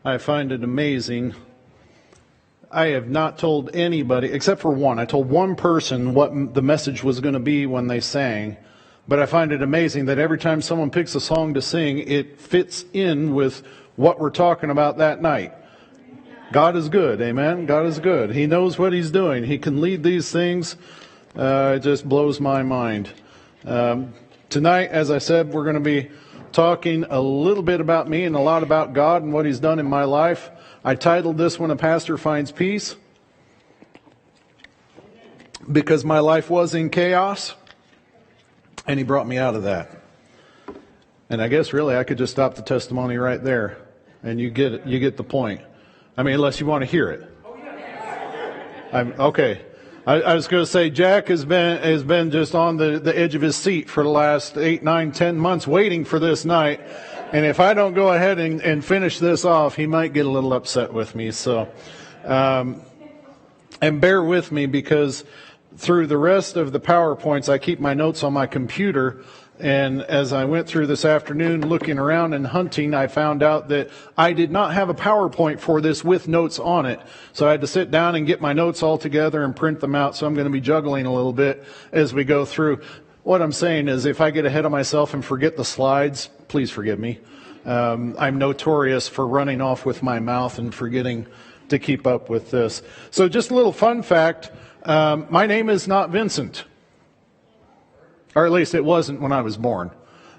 I find it amazing. I have not told anybody, except for one. I told one person what the message was going to be when they sang. But I find it amazing that every time someone picks a song to sing, it fits in with what we're talking about that night. God is good, amen? God is good. He knows what He's doing. He can lead these things. It just blows my mind. Tonight, as I said, we're going to be talking a little bit about me and a lot about God and what He's done in my life. I titled this one, A Pastor Finds Peace, because my life was in chaos, and He brought me out of that. And I guess really I could just stop the testimony right there, and you get it, you get the point. I mean, unless you want to hear it. Okay. I was going to say, Jack has been just on the edge of his seat for the last 8, 9, 10 months waiting for this night. And if I don't go ahead and finish this off, he might get a little upset with me. So, and bear with me, because through the rest of the PowerPoints, I keep my notes on my computer. And as I went through this afternoon looking around and hunting, I found out that I did not have a PowerPoint for this with notes on it. So I had to sit down and get my notes all together and print them out. So I'm going to be juggling a little bit as we go through. What I'm saying is, if I get ahead of myself and forget the slides, please forgive me. I'm notorious for running off with my mouth and forgetting to keep up with this. So just a little fun fact, my name is not Vincent. Or at least it wasn't when I was born.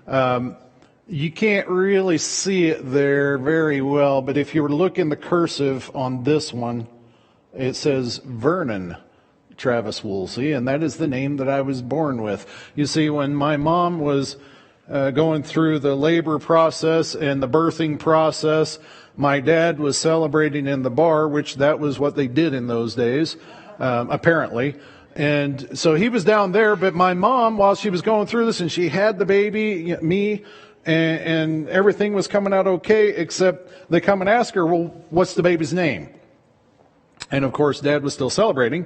You can't really see it there very well, but if you were to look in the cursive on this one, it says Vernon Travis Woolsey, and that is the name that I was born with. You see, when my mom was going through the labor process and the birthing process, my dad was celebrating in the bar, which that was what they did in those days, apparently. And so he was down there, but my mom, while she was going through this, and she had the baby, me, and everything was coming out okay, except they come and ask her, well, what's the baby's name? And of course, Dad was still celebrating.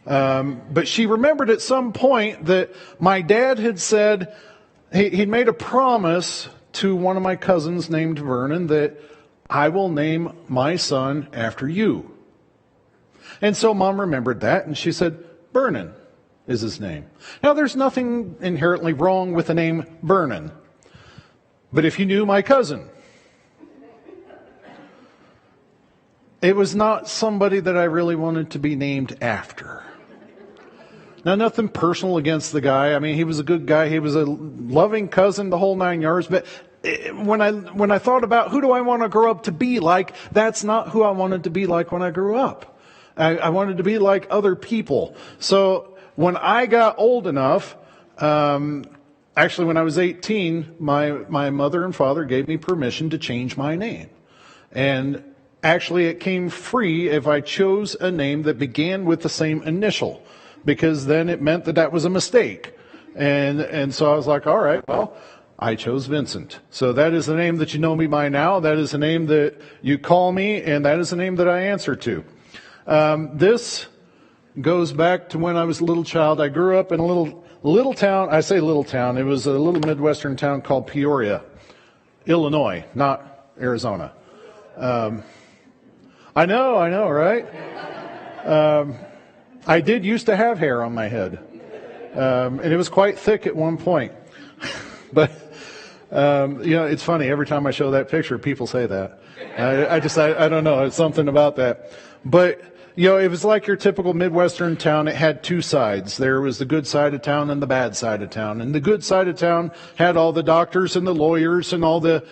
But she remembered at some point that my dad had said, he'd made a promise to one of my cousins named Vernon that I will name my son after you. And so Mom remembered that, and she said, Vernon is his name. Now, there's nothing inherently wrong with the name Vernon. But if you knew my cousin, it was not somebody that I really wanted to be named after. Now, nothing personal against the guy. I mean, he was a good guy. He was a loving cousin, the whole 9 yards. But when I thought about who do I want to grow up to be like, that's not who I wanted to be like when I grew up. I wanted to be like other people. So when I got old enough, actually when I was 18, my mother and father gave me permission to change my name. And actually it came free if I chose a name that began with the same initial, because then it meant that was a mistake. And so I was like, all right, well, I chose Vincent. So that is the name that you know me by now. That is the name that you call me, and that is the name that I answer to. This goes back to when I was a little child. I grew up in a little town. I say little town. It was a little Midwestern town called Peoria, Illinois, not Arizona. I know, right? I did used to have hair on my head. And it was quite thick at one point. But, it's funny. Every time I show that picture, people say that. I don't know. It's something about that. But, it was like your typical Midwestern town. It had two sides. There was the good side of town and the bad side of town. And the good side of town had all the doctors and the lawyers and all the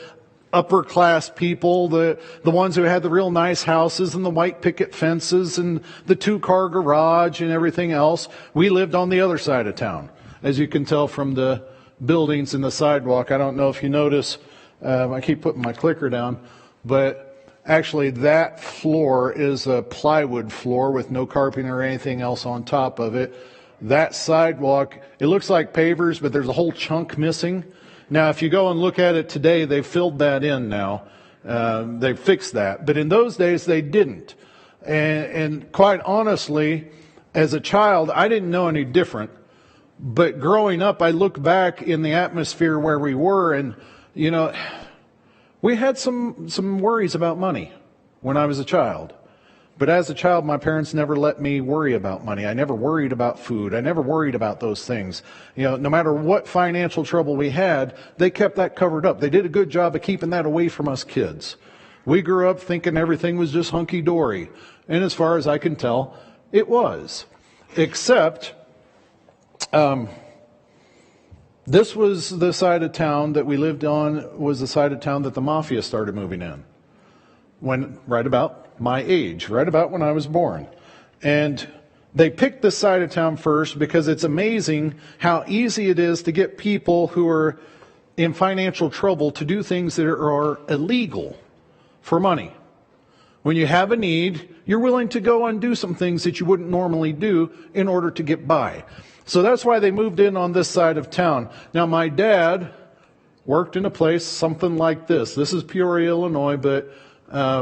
upper class people, the ones who had the real nice houses and the white picket fences and the 2-car garage and everything else. We lived on the other side of town, as you can tell from the buildings and the sidewalk. I don't know if you notice, I keep putting my clicker down, but actually, that floor is a plywood floor with no carpeting or anything else on top of it. That sidewalk, it looks like pavers, but there's a whole chunk missing. Now, if you go and look at it today, they've filled that in now. They've fixed that. But in those days, they didn't. And quite honestly, as a child, I didn't know any different. But growing up, I look back in the atmosphere where we were, and, We had some worries about money when I was a child. But as a child, my parents never let me worry about money. I never worried about food. I never worried about those things. No matter what financial trouble we had, they kept that covered up. They did a good job of keeping that away from us kids. We grew up thinking everything was just hunky-dory. And as far as I can tell, it was. Except, this was the side of town that we lived on, was the side of town that the mafia started moving in. Right about my age, right about when I was born. And they picked this side of town first because it's amazing how easy it is to get people who are in financial trouble to do things that are illegal for money. When you have a need, you're willing to go and do some things that you wouldn't normally do in order to get by. So that's why they moved in on this side of town. Now, my dad worked in a place something like this. This is Peoria, Illinois, but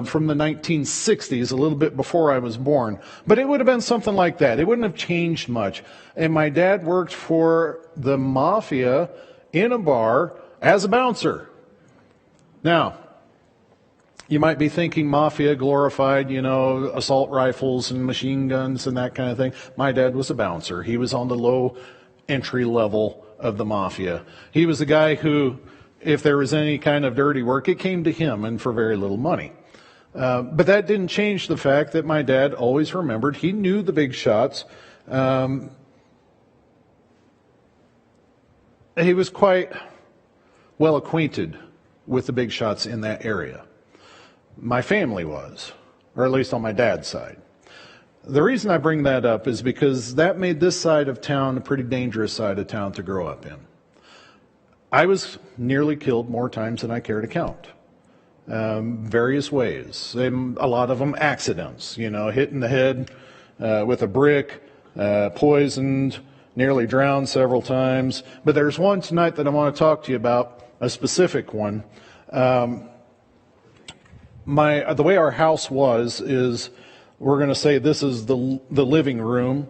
from the 1960s, a little bit before I was born. But it would have been something like that. It wouldn't have changed much. And my dad worked for the mafia in a bar as a bouncer. Now, you might be thinking mafia glorified, assault rifles and machine guns and that kind of thing. My dad was a bouncer. He was on the low entry level of the mafia. He was the guy who, if there was any kind of dirty work, it came to him and for very little money. But that didn't change the fact that my dad always remembered. He knew the big shots. He was quite well acquainted with the big shots in that area. My family was, or at least on my dad's side. The reason I bring that up is because that made this side of town a pretty dangerous side of town to grow up in. I was nearly killed more times than I care to count. Various ways. A lot of them accidents, hit in the head with a brick, poisoned, nearly drowned several times. But there's one tonight that I want to talk to you about, a specific one. The way our house was is, we're going to say this is the living room,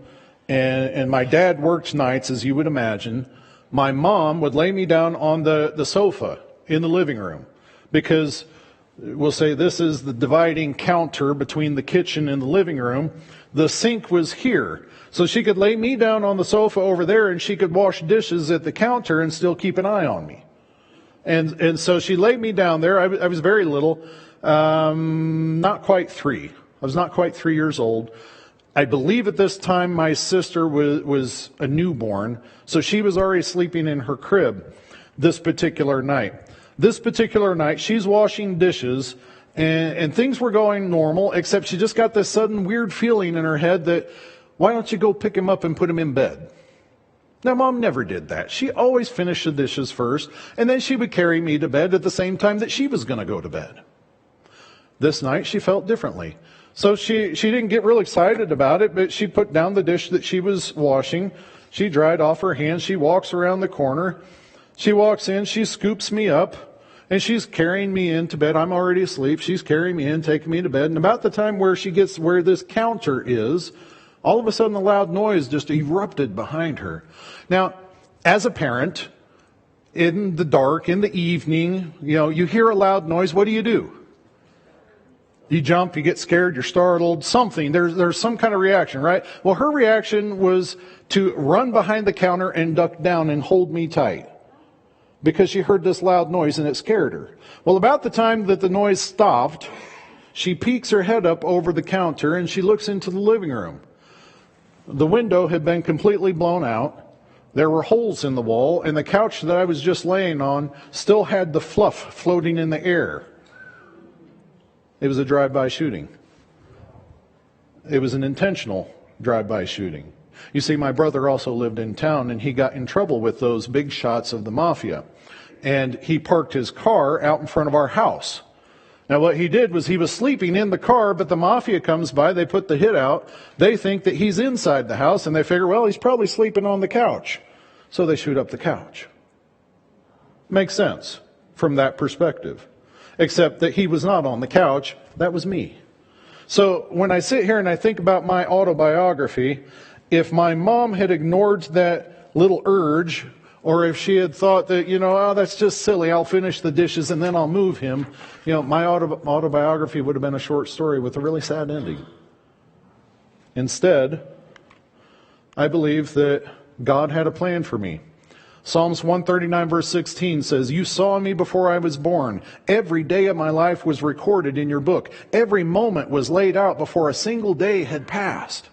and my dad worked nights, as you would imagine. My mom would lay me down on the sofa in the living room because we'll say this is the dividing counter between the kitchen and the living room. The sink was here. So she could lay me down on the sofa over there and she could wash dishes at the counter and still keep an eye on me. And so she laid me down there. I was very little, not quite 3. I was not quite 3 years old. I believe at this time my sister was a newborn, so she was already sleeping in her crib this particular night. This particular night, she's washing dishes, and things were going normal, except she just got this sudden weird feeling in her head that, why don't you go pick him up and put him in bed? Now, Mom never did that. She always finished the dishes first, and then she would carry me to bed at the same time that she was going to go to bed. This night, she felt differently. So she didn't get real excited about it, but she put down the dish that she was washing. She dried off her hands. She walks around the corner. She walks in. She scoops me up, and she's carrying me into bed. I'm already asleep. She's carrying me in, taking me to bed. And about the time where she gets where this counter is, all of a sudden a loud noise just erupted behind her. Now, as a parent, in the dark, in the evening, you hear a loud noise. What do? You jump, you get scared, you're startled, something. There's some kind of reaction, right? Well, her reaction was to run behind the counter and duck down and hold me tight because she heard this loud noise and it scared her. Well, about the time that the noise stopped, she peeks her head up over the counter and she looks into the living room. The window had been completely blown out. There were holes in the wall, and the couch that I was just laying on still had the fluff floating in the air. It was a drive-by shooting. It was an intentional drive-by shooting. You see, my brother also lived in town, and he got in trouble with those big shots of the mafia. And he parked his car out in front of our house. Now, what he did was he was sleeping in the car, but the mafia comes by, they put the hit out. They think that he's inside the house, and they figure, well, he's probably sleeping on the couch. So they shoot up the couch. Makes sense from that perspective. Except that he was not on the couch, that was me. So when I sit here and I think about my autobiography, if my mom had ignored that little urge, Or if she had thought that, oh, that's just silly, I'll finish the dishes and then I'll move him, my autobiography would have been a short story with a really sad ending. Instead, I believe that God had a plan for me. Psalms 139 verse 16 says, "You saw me before I was born. Every day of my life was recorded in your book. Every moment was laid out before a single day had passed."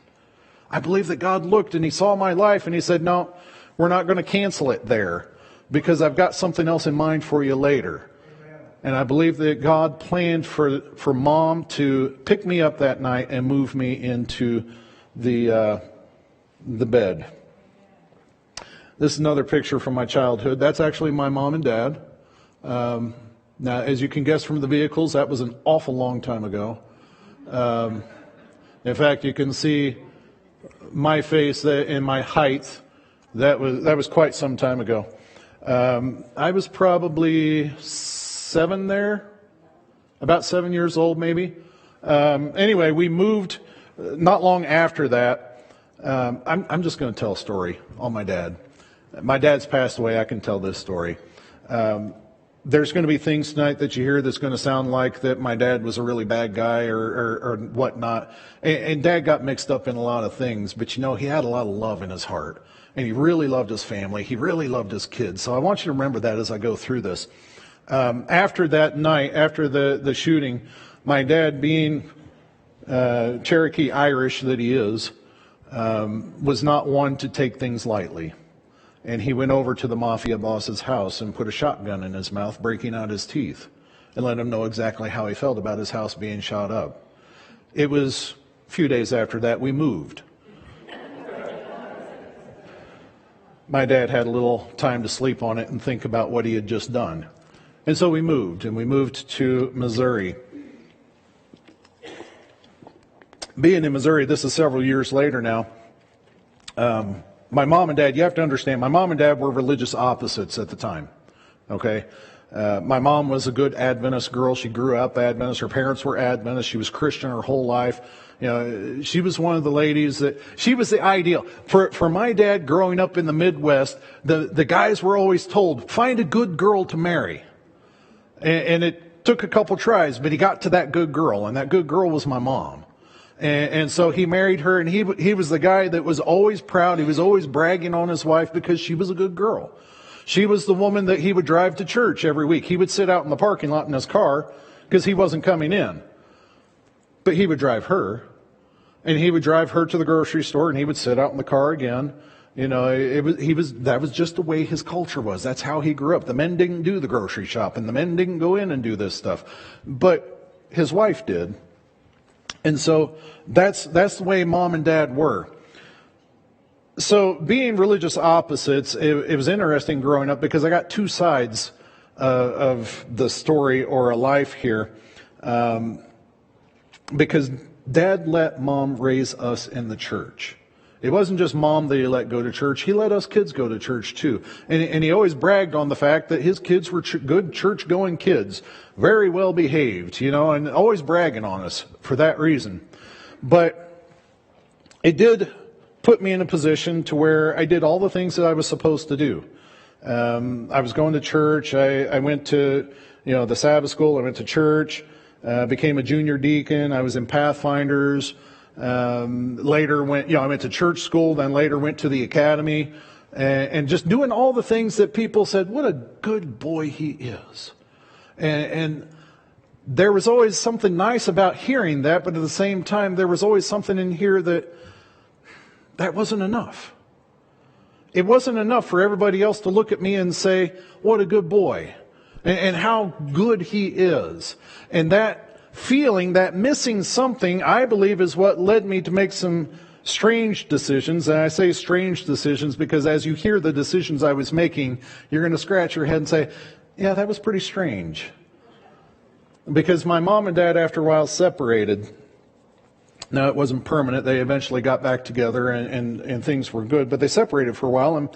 I believe that God looked and he saw my life and he said, "No, we're not going to cancel it there because I've got something else in mind for you later." And I believe that God planned for Mom to pick me up that night and move me into the bed. This is another picture from my childhood. That's actually my mom and dad. Now, as you can guess from the vehicles, that was an awful long time ago. In fact, you can see my face and my height. That was quite some time ago. I was probably 7 there, about 7 years old maybe. Anyway, we moved not long after that. I'm just going to tell a story on my dad. My dad's passed away. I can tell this story. There's going to be things tonight that you hear that's going to sound like that my dad was a really bad guy or whatnot. And Dad got mixed up in a lot of things, but he had a lot of love in his heart. And he really loved his family. He really loved his kids. So I want you to remember that as I go through this. After that night, after the shooting, my dad, being Cherokee Irish that he is, was not one to take things lightly. And he went over to the mafia boss's house and put a shotgun in his mouth, breaking out his teeth, and let him know exactly how he felt about his house being shot up. It was a few days after that we moved. My dad had a little time to sleep on it and think about what he had just done. And so we moved to Missouri. Being in Missouri, this is several years later now. My mom and dad, you have to understand, my mom and dad were religious opposites at the time. Okay? My mom was a good Adventist girl. She grew up Adventist. Her parents were Adventist. She was Christian her whole life. She was one of the ladies she was the ideal. For my dad growing up in the Midwest, the guys were always told, find a good girl to marry. And it took a couple tries, but he got to that good girl, and that good girl was my mom. And so he married her, and he was the guy that was always proud. He was always bragging on his wife because she was a good girl. She was the woman that he would drive to church every week. He would sit out in the parking lot in his car because he wasn't coming in. But he would drive her, and he would drive her to the grocery store, and he would sit out in the car again. That was just the way his culture was. That's how he grew up. The men didn't do the grocery shop, and the men didn't go in and do this stuff. But his wife did. And so that's the way Mom and Dad were. So being religious opposites, it was interesting growing up because I got two sides of the story or a life here. Because Dad let Mom raise us in the church. It wasn't just Mom that he let go to church. He let us kids go to church too. And he always bragged on the fact that his kids were good church-going kids. Very well behaved, and always bragging on us for that reason. But it did put me in a position to where I did all the things that I was supposed to do. I was going to church. I went to, the Sabbath school. I went to church, became a junior deacon. I was in Pathfinders. Later I went to church school, then later went to the academy, and just doing all the things that people said, what a good boy he is. And there was always something nice about hearing that, but at the same time, there was always something in here that wasn't enough. It wasn't enough for everybody else to look at me and say, what a good boy, and how good he is. And that feeling, that missing something, I believe is what led me to make some strange decisions. And I say strange decisions because as you hear the decisions I was making, you're going to scratch your head and say, yeah, that was pretty strange. Because my mom and dad, after a while, separated. Now, it wasn't permanent. They eventually got back together and things were good. But they separated for a while. And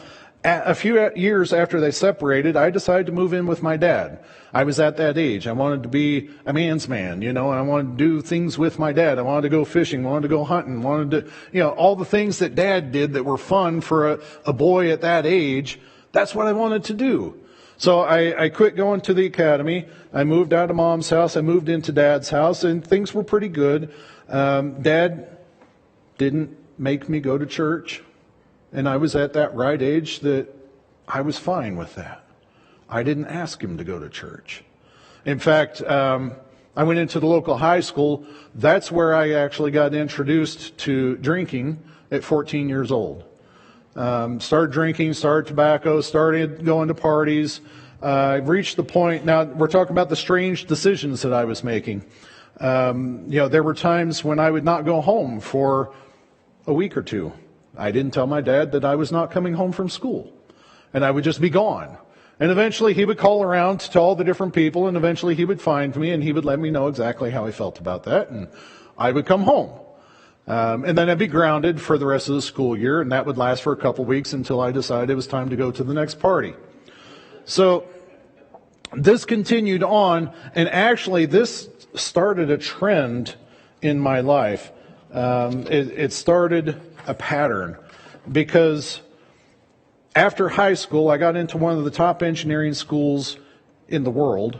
a few years after they separated, I decided to move in with my dad. I was at that age. I wanted to be a man's man, and I wanted to do things with my dad. I wanted to go fishing, wanted to go hunting, wanted to, all the things that Dad did that were fun for a boy at that age. That's what I wanted to do. So I quit going to the academy. I moved out of Mom's house. I moved into Dad's house, and things were pretty good. Dad didn't make me go to church, and I was at that right age that I was fine with that. I didn't ask him to go to church. In fact, I went into the local high school. That's where I actually got introduced to drinking at 14 years old. Started drinking, started tobacco, started going to parties. I've reached the point, now we're talking about the strange decisions that I was making. There were times when I would not go home for a week or two. I didn't tell my dad that I was not coming home from school, and I would just be gone. And eventually he would call around to all the different people, and eventually he would find me, and he would let me know exactly how he felt about that, and I would come home. And then I'd be grounded for the rest of the school year, and that would last for a couple weeks until I decided it was time to go to the next party. So this continued on, and actually this started a trend in my life. It started a pattern, because after high school, I got into one of the top engineering schools in the world.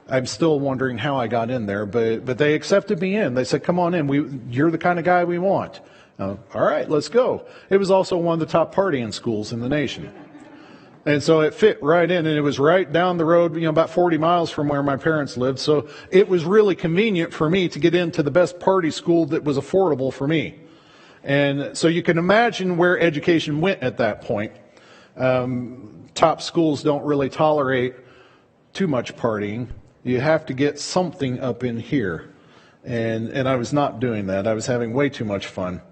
I'm still wondering how I got in there, but they accepted me in. They said, come on in. You're the kind of guy we want. All right, let's go. It was also one of the top partying schools in the nation. And so it fit right in, and it was right down the road, about 40 miles from where my parents lived. So it was really convenient for me to get into the best party school that was affordable for me. And so you can imagine where education went at that point. Top schools don't really tolerate too much partying. You have to get something up in here. And I was not doing that. I was having way too much fun.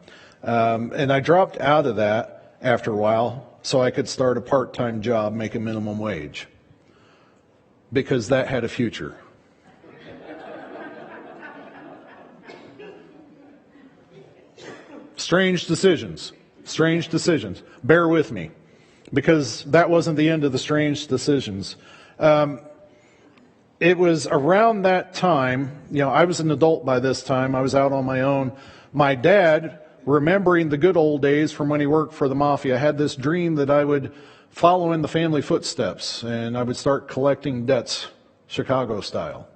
And I dropped out of that after a while so I could start a part-time job making minimum wage, because that had a future. Strange decisions. Bear with me, because that wasn't the end of the strange decisions. It was around that time, I was an adult by this time. I was out on my own. My dad, remembering the good old days from when he worked for the mafia, had this dream that I would follow in the family footsteps, and I would start collecting debts, Chicago style.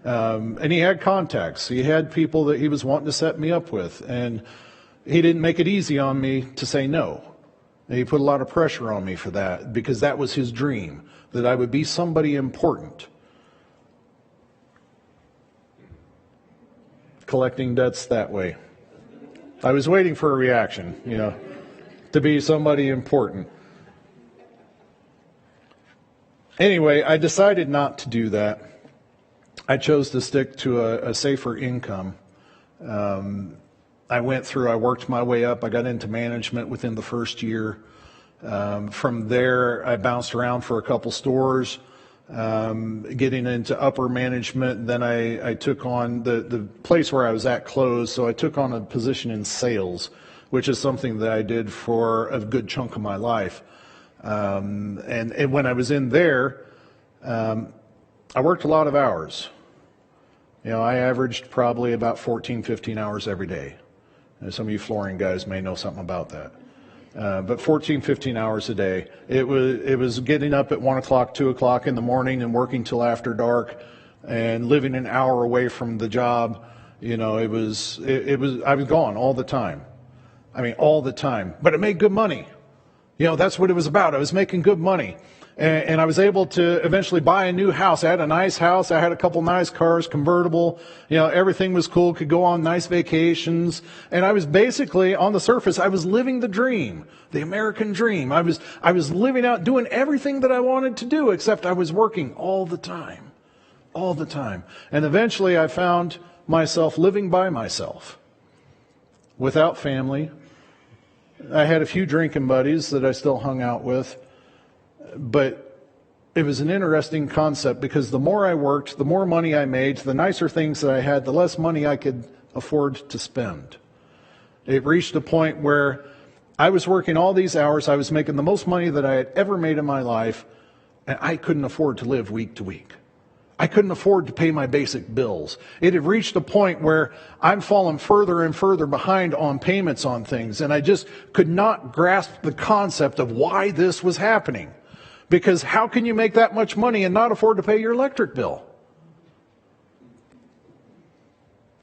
And he had contacts. He had people that he was wanting to set me up with, and he didn't make it easy on me to say no. And he put a lot of pressure on me for that, because that was his dream, that I would be somebody important. Collecting debts that way. I was waiting for a reaction, to be somebody important. Anyway, I decided not to do that. I chose to stick to a safer income. I worked my way up. I got into management within the first year. From there, I bounced around for a couple stores, getting into upper management. Then I took on the place where I was at closed, so I took on a position in sales, which is something that I did for a good chunk of my life. And when I was in there, I worked a lot of hours. I averaged probably about 14, 15 hours every day. And some of you flooring guys may know something about that. But 14, 15 hours a day. It was getting up at 1 o'clock, 2 o'clock in the morning and working till after dark and living an hour away from the job. I was gone all the time. All the time. But it made good money. That's what it was about. I was making good money. And I was able to eventually buy a new house. I had a nice house. I had a couple nice cars, convertible. Everything was cool, could go on nice vacations. And I was basically, on the surface, I was living the dream, the American dream. I was living out, doing everything that I wanted to do, except I was working all the time. And eventually I found myself living by myself, without family. I had a few drinking buddies that I still hung out with. But it was an interesting concept, because the more I worked, the more money I made, the nicer things that I had, the less money I could afford to spend. It reached a point where I was working all these hours, I was making the most money that I had ever made in my life, and I couldn't afford to live week to week. I couldn't afford to pay my basic bills. It had reached a point where I'm falling further and further behind on payments on things, and I just could not grasp the concept of why this was happening. Because how can you make that much money and not afford to pay your electric bill?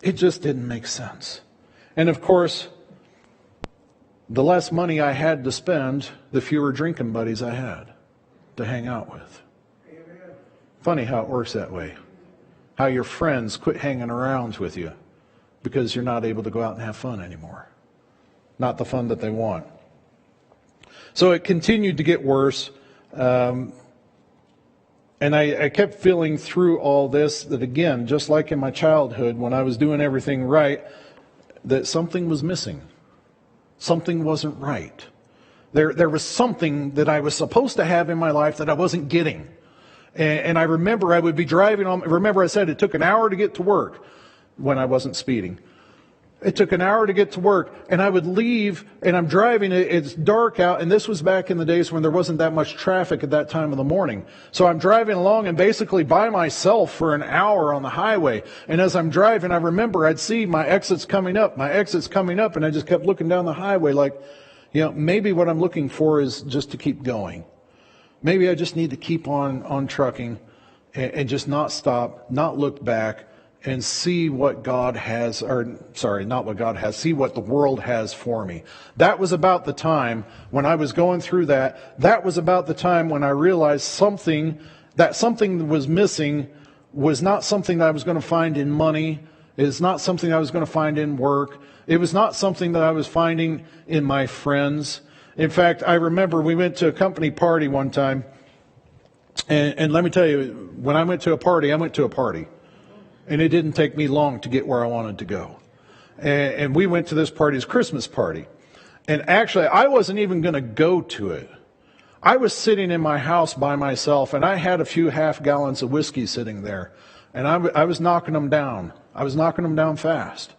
It just didn't make sense. And of course, the less money I had to spend, the fewer drinking buddies I had to hang out with. Funny how it works that way. How your friends quit hanging around with you because you're not able to go out and have fun anymore. Not the fun that they want. So it continued to get worse. And I kept feeling through all this that, again, just like in my childhood when I was doing everything right, that something was missing. Something wasn't right. There was something that I was supposed to have in my life that I wasn't getting. And I remember I would be driving on. Remember I said it took an hour to get to work when I wasn't speeding. It took an hour to get to work, and I would leave, and I'm driving, it's dark out, and this was back in the days when there wasn't that much traffic at that time of the morning. So I'm driving along and basically by myself for an hour on the highway. And as I'm driving, I remember I'd see my exits coming up, and I just kept looking down the highway like, maybe what I'm looking for is just to keep going. Maybe I just need to keep on trucking and just not stop, not look back, and see what God has, see what the world has for me. That was about the time when I was going through that. That was about the time when I realized something was missing was not something that I was going to find in money. It's not something I was going to find in work. It was not something that I was finding in my friends. In fact, I remember we went to a company party one time. And let me tell you, when I went to a party, I went to a party. And it didn't take me long to get where I wanted to go. And we went to this party, this Christmas party. And actually, I wasn't even going to go to it. I was sitting in my house by myself, and I had a few half gallons of whiskey sitting there. And I was knocking them down. I was knocking them down fast.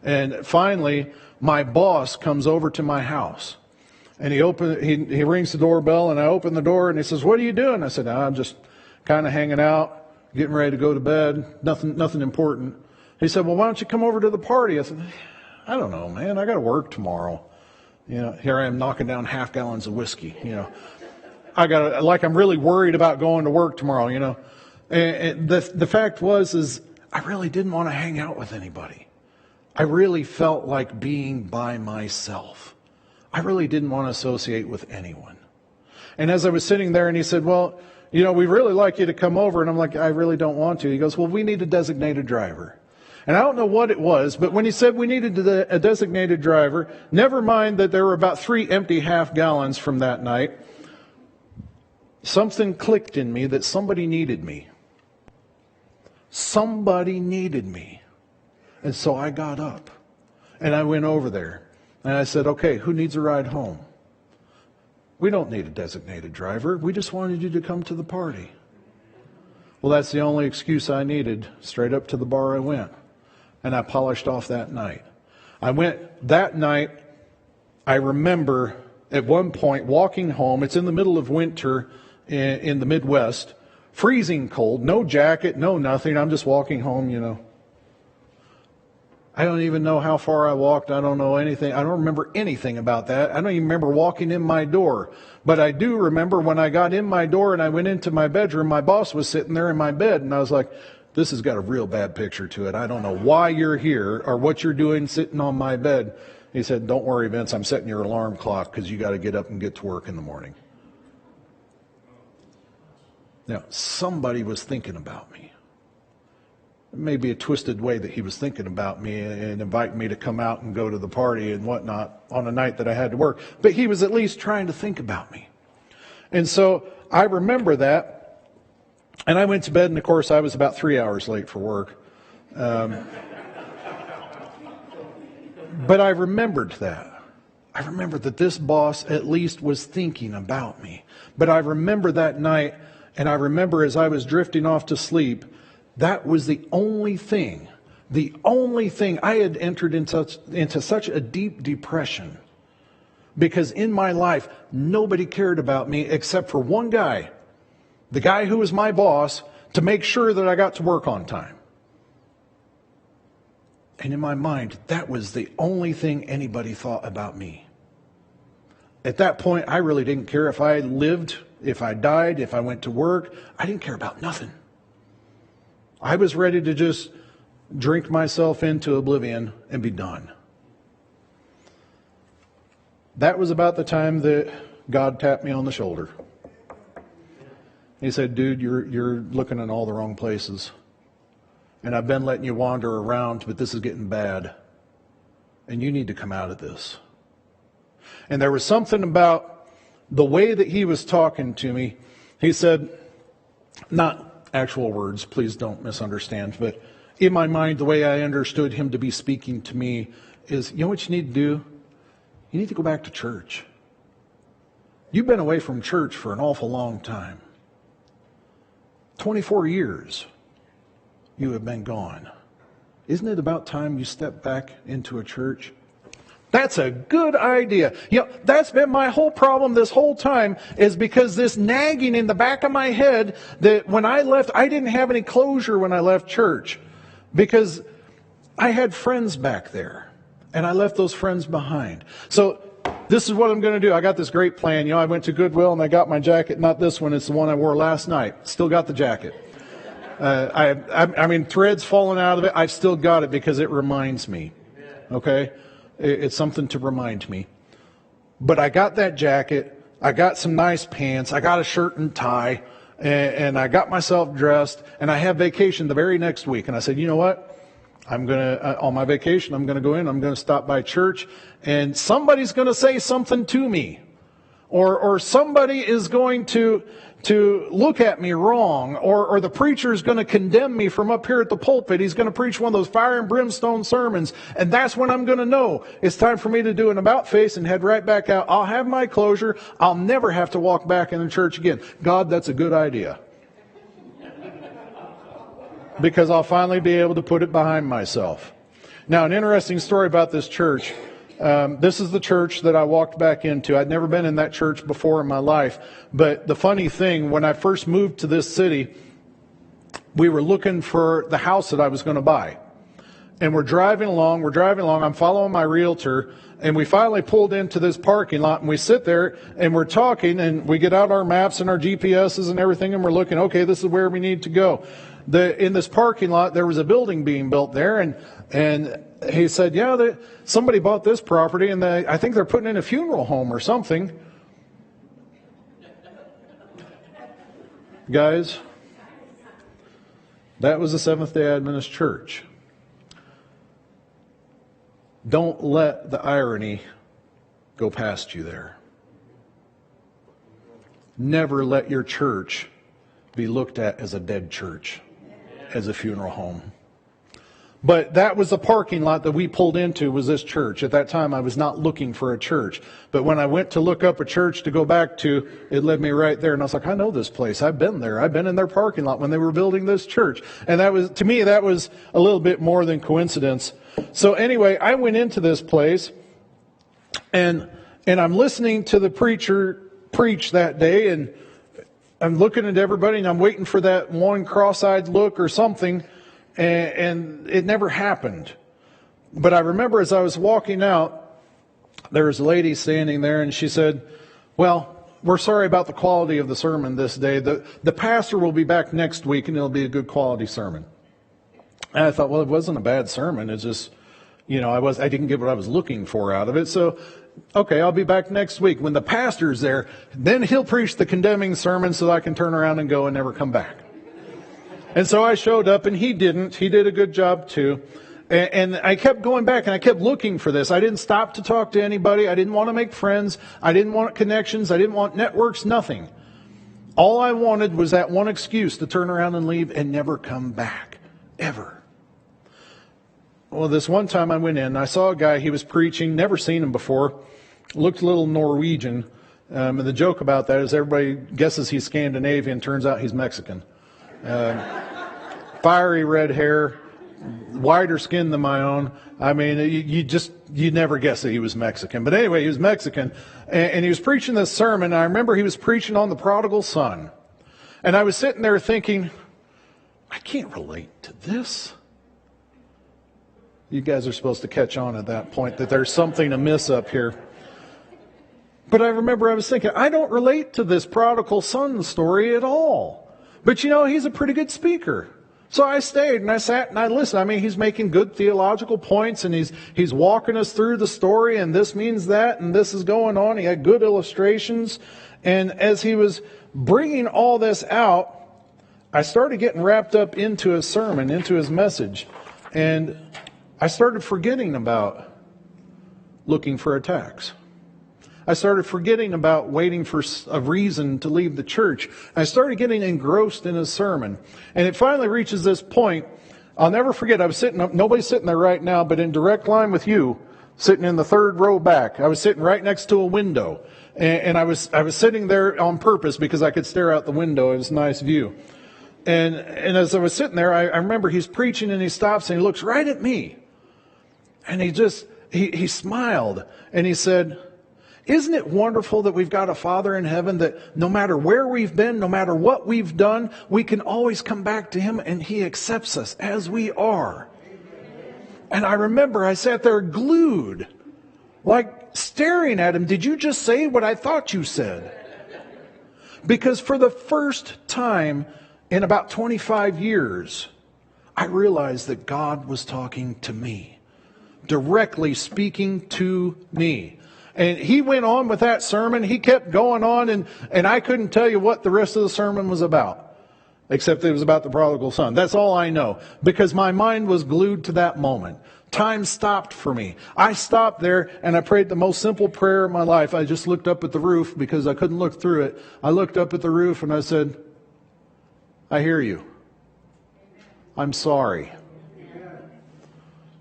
And finally, my boss comes over to my house. And he rings the doorbell, and I open the door, and he says, "What are you doing?" I said, "I'm just kind of hanging out. Getting ready to go to bed, nothing important." He said, "Well, why don't you come over to the party?" I said, "I don't know, man. I got to work tomorrow. Here I am knocking down half gallons of whiskey. I'm really worried about going to work tomorrow. And the fact is I really didn't want to hang out with anybody. I really felt like being by myself. I really didn't want to associate with anyone. And as I was sitting there, and he said, "Well, we really like you to come over." And I'm like, "I really don't want to." He goes, "Well, we need a designated driver." And I don't know what it was, but when he said we needed a designated driver, never mind that there were about 3 empty half gallons from that night, something clicked in me that somebody needed me. Somebody needed me. And so I got up and I went over there and I said, "Okay, who needs a ride home? We don't need a designated driver. We just wanted you to come to the party." Well, that's the only excuse I needed. Straight up to the bar I went. And I polished off that night. I went that night. I remember at one point walking home. It's in the middle of winter in the Midwest. Freezing cold. No jacket, no nothing. I'm just walking home, I don't even know how far I walked. I don't know anything. I don't remember anything about that. I don't even remember walking in my door. But I do remember when I got in my door and I went into my bedroom, my boss was sitting there in my bed. And I was like, "This has got a real bad picture to it. I don't know why you're here or what you're doing sitting on my bed." He said, "Don't worry, Vince. I'm setting your alarm clock because you got to get up and get to work in the morning." Now, somebody was thinking about me. It may be a twisted way that he was thinking about me and inviting me to come out and go to the party and whatnot on a night that I had to work. But he was at least trying to think about me. And so I remember that. And I went to bed, and of course I was about 3 hours late for work. But I remembered that. I remembered that this boss at least was thinking about me. But I remember that night, and I remember as I was drifting off to sleep, that was the only thing I had entered into such a deep depression. Because in my life, nobody cared about me except for one guy. The guy who was my boss to make sure that I got to work on time. And in my mind, that was the only thing anybody thought about me. At that point, I really didn't care if I lived, if I died, if I went to work. I didn't care about nothing. I was ready to just drink myself into oblivion and be done. That was about the time that God tapped me on the shoulder. He said, dude, you're looking in all the wrong places. And I've been letting you wander around, but this is getting bad. And you need to come out of this. And there was something about the way that he was talking to me. He said, not actual words, please don't misunderstand, but in my mind, the way I understood him to be speaking to me is, you know what you need to do? You need to go back to church. You've been away from church for an awful long time. 24 years you have been gone. Isn't it about time you step back into a church? That's a good idea. You know, that's been my whole problem this whole time, is because this nagging in the back of my head that when I left, I didn't have any closure when I left church because I had friends back there and I left those friends behind. So this is what I'm going to do. I got this great plan. You know, I went to Goodwill and I got my jacket. Not this one. It's the one I wore last night. Still got the jacket. I mean, threads falling out of it. I've still got it because it reminds me. Okay? It's something to remind me. But I got that jacket. I got some nice pants. I got a shirt and tie. And I got myself dressed. And I have vacation the very next week. And I said, you know what? I'm going to, on my vacation, I'm going to go in. I'm going to stop by church. And somebody's going to say something to me. Or somebody is going to look at me wrong, or the preacher is going to condemn me from up here at the pulpit. He's going to preach one of those fire and brimstone sermons, and that's when I'm going to know it's time for me to do an about face and head right back out. I'll have my closure. I'll never have to walk back in the church again. God, that's a good idea. Because I'll finally be able to put it behind myself. Now, an interesting story about this church. This is the church that I walked back into. I'd never been in that church before in my life. But the funny thing, when I first moved to this city, we were looking for the house that I was going to buy. And we're driving along. I'm following my realtor. And we finally pulled into this parking lot. And we sit there and we're talking. And we get out our maps and our GPSs and everything. And we're looking, okay, this is where we need to go. In this parking lot, there was a building being built there. And he said, yeah, somebody bought this property, and I think they're putting in a funeral home or something. Guys, that was the Seventh-day Adventist Church. Don't let the irony go past you there. Never let your church be looked at as a dead church, as a funeral home. But that was the parking lot that we pulled into, was this church. At that time, I was not looking for a church. But when I went to look up a church to go back to, it led me right there. And I was like, I know this place. I've been there. I've been in their parking lot when they were building this church. And that was, to me, that was a little bit more than coincidence. So anyway, I went into this place, and I'm listening to the preacher preach that day, and I'm looking at everybody, and I'm waiting for that one cross-eyed look or something. And it never happened. But I remember as I was walking out, there was a lady standing there, and she said, well, we're sorry about the quality of the sermon this day. The pastor will be back next week, and it'll be a good quality sermon. And I thought, well, it wasn't a bad sermon. It's just, you know, I didn't get what I was looking for out of it. So, okay, I'll be back next week. When the pastor's there, then he'll preach the condemning sermon so that I can turn around and go and never come back. And so I showed up, and he didn't. He did a good job too. And I kept going back, and I kept looking for this. I didn't stop to talk to anybody. I didn't want to make friends. I didn't want connections. I didn't want networks, nothing. All I wanted was that one excuse to turn around and leave and never come back. Ever. Well, this one time I went in, I saw a guy, he was preaching, never seen him before, looked a little Norwegian. And the joke about that is everybody guesses he's Scandinavian, turns out he's Mexican. Fiery red hair, wider skin than my own. I mean, you never guess that he was Mexican. But anyway, he was Mexican, and he was preaching this sermon. I remember he was preaching on the prodigal son. And I was sitting there thinking, I can't relate to this. You guys are supposed to catch on at that point that there's something amiss up here. But I remember I was thinking, I don't relate to this prodigal son story at all. But you know, he's a pretty good speaker. So I stayed and I sat and I listened. I mean, he's making good theological points and he's walking us through the story, and this means that and this is going on. He had good illustrations. And as he was bringing all this out, I started getting wrapped up into his sermon, into his message. And I started forgetting about looking for attacks. I started forgetting about waiting for a reason to leave the church. I started getting engrossed in his sermon. And it finally reaches this point. I'll never forget, I was sitting up, nobody's sitting there right now, but in direct line with you, sitting in the third row back. I was sitting right next to a window. And I was sitting there on purpose because I could stare out the window. It was a nice view. And as I was sitting there, I remember he's preaching and he stops and he looks right at me. And he smiled and he said, "Isn't it wonderful that we've got a Father in heaven that no matter where we've been, no matter what we've done, we can always come back to Him and He accepts us as we are?" And I remember I sat there glued, like staring at him. Did you just say what I thought you said? Because for the first time in about 25 years, I realized that God was talking to me, directly speaking to me. And he went on with that sermon. He kept going on, and I couldn't tell you what the rest of the sermon was about, except it was about the prodigal son. That's all I know, because my mind was glued to that moment. Time stopped for me. I stopped there, and I prayed the most simple prayer of my life. I just looked up at the roof because I couldn't look through it. I looked up at the roof, and I said, "I hear you. I'm sorry."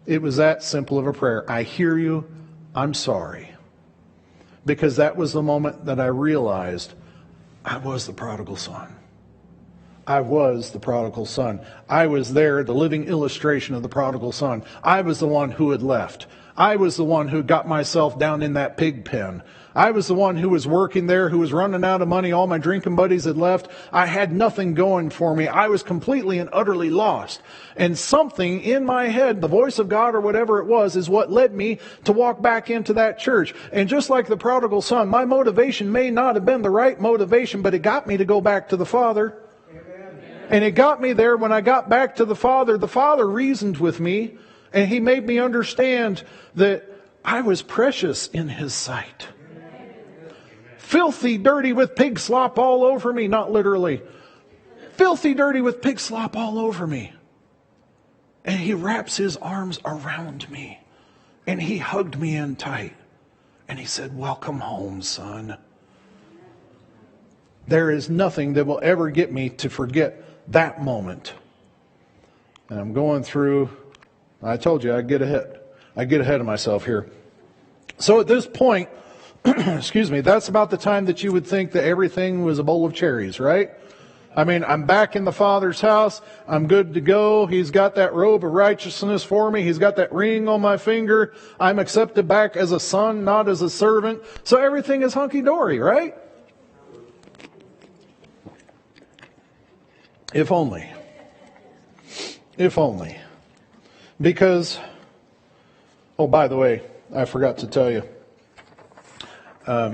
It was that simple of a prayer. I hear you. I'm sorry. Because that was the moment that I realized I was the prodigal son. I was the prodigal son. I was there, the living illustration of the prodigal son. I was the one who had left. I was the one who got myself down in that pig pen. I was the one who was working there, who was running out of money. All my drinking buddies had left. I had nothing going for me. I was completely and utterly lost. And something in my head, the voice of God or whatever it was, is what led me to walk back into that church. And just like the prodigal son, my motivation may not have been the right motivation, but it got me to go back to the Father. Amen. And it got me there. When I got back to the Father reasoned with me, and He made me understand that I was precious in His sight. Filthy, dirty with pig slop all over me. Not literally. Filthy, dirty with pig slop all over me. And He wraps His arms around me. And He hugged me in tight. And He said, "Welcome home, son." There is nothing that will ever get me to forget that moment. And I'm going through, I told you I get ahead of myself here. So at this point, excuse me, that's about the time that you would think that everything was a bowl of cherries, right? I mean, I'm back in the Father's house. I'm good to go. He's got that robe of righteousness for me. He's got that ring on my finger. I'm accepted back as a son, not as a servant. So everything is hunky-dory, right? If only. If only. Because, oh, by the way, I forgot to tell you.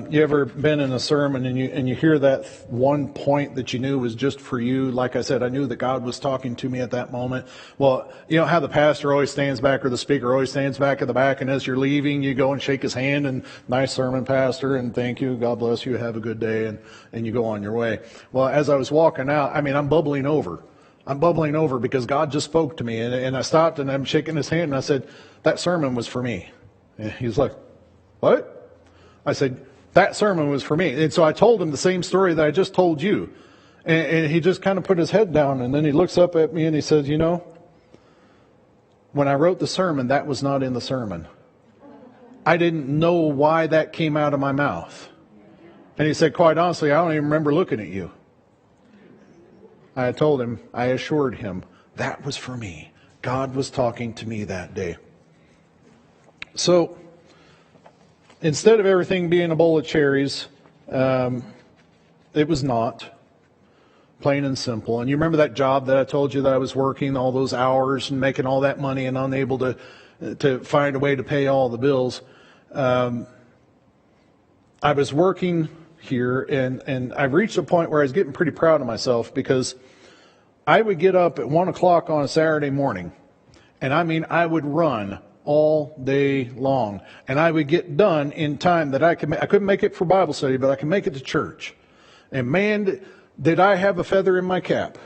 You ever been in a sermon and you hear that one point that you knew was just for you? Like I said, I knew that God was talking to me at that moment. Well, you know how the pastor always stands back, or the speaker always stands back at the back, and as you're leaving, you go and shake his hand and, "Nice sermon, pastor, and thank you, God bless you, have a good day," and you go on your way. Well, as I was walking out, I mean, I'm bubbling over. I'm bubbling over because God just spoke to me, and I stopped and I'm shaking his hand and I said, "That sermon was for me." And he's like, "What?" I said, "That sermon was for me." And so I told him the same story that I just told you. And he just kind of put his head down, and then he looks up at me and he says, "You know, when I wrote the sermon, that was not in the sermon. I didn't know why that came out of my mouth." And he said, "Quite honestly, I don't even remember looking at you." I told him, I assured him, that was for me. God was talking to me that day. So, instead of everything being a bowl of cherries, it was not. Plain and simple. And you remember that job that I told you that I was working all those hours and making all that money and unable to find a way to pay all the bills. I was working here, and I reached a point where I was getting pretty proud of myself, because I would get up at 1 o'clock on a Saturday morning, and I would run all day long, and I would get done in time that I couldn't make it for Bible study, but I could make it to church. And man, did I have a feather in my cap,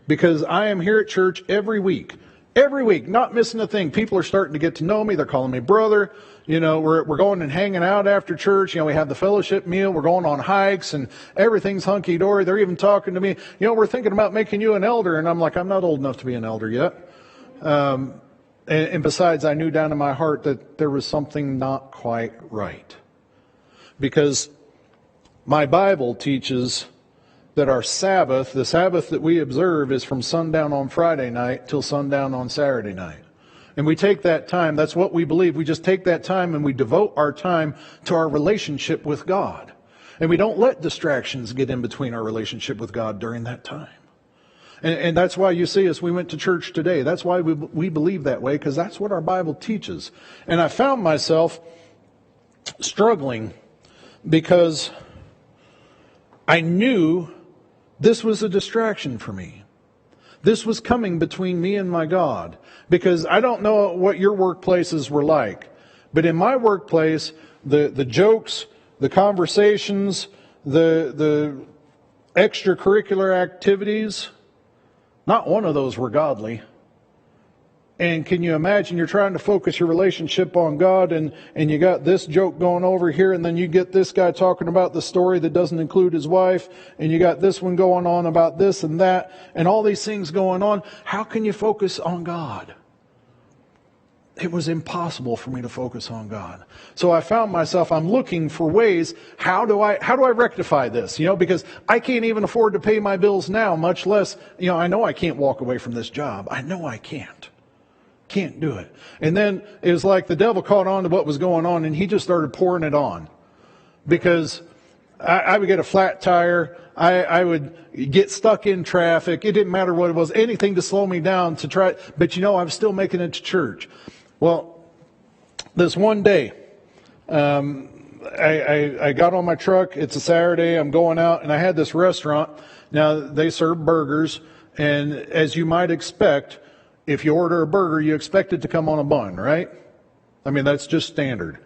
because I am here at church every week, not missing a thing. People are starting to get to know me. They're calling me brother. We're going and hanging out after church. We have the fellowship meal. We're going on hikes, and everything's hunky-dory. They're even talking to me. We're thinking about making you an elder. And I'm like, I'm not old enough to be an elder yet. And besides, I knew down in my heart that there was something not quite right. Because my Bible teaches that our Sabbath, the Sabbath that we observe, is from sundown on Friday night till sundown on Saturday night. And we take that time, that's what we believe, we just take that time and we devote our time to our relationship with God. And we don't let distractions get in between our relationship with God during that time. And that's why you see us, we went to church today. That's why we believe that way, because that's what our Bible teaches. And I found myself struggling because I knew this was a distraction for me. This was coming between me and my God. Because I don't know what your workplaces were like, but in my workplace, the jokes, the conversations, the extracurricular activities, not one of those were godly. And can you imagine, you're trying to focus your relationship on God, and you got this joke going over here, and then you get this guy talking about the story that doesn't include his wife, and you got this one going on about this and that, and all these things going on. How can you focus on God? It was impossible for me to focus on God. So I found myself, I'm looking for ways, how do I rectify this? Because I can't even afford to pay my bills now, much less, I know I can't walk away from this job. I know I can't. Can't do it. And then it was like the devil caught on to what was going on, and he just started pouring it on. Because I would get a flat tire, I would get stuck in traffic, it didn't matter what it was, anything to slow me down to try, but I'm still making it to church. Well, this one day, I got on my truck, it's a Saturday, I'm going out, and I had this restaurant. Now, they serve burgers, and as you might expect, if you order a burger, you expect it to come on a bun, right? That's just standard.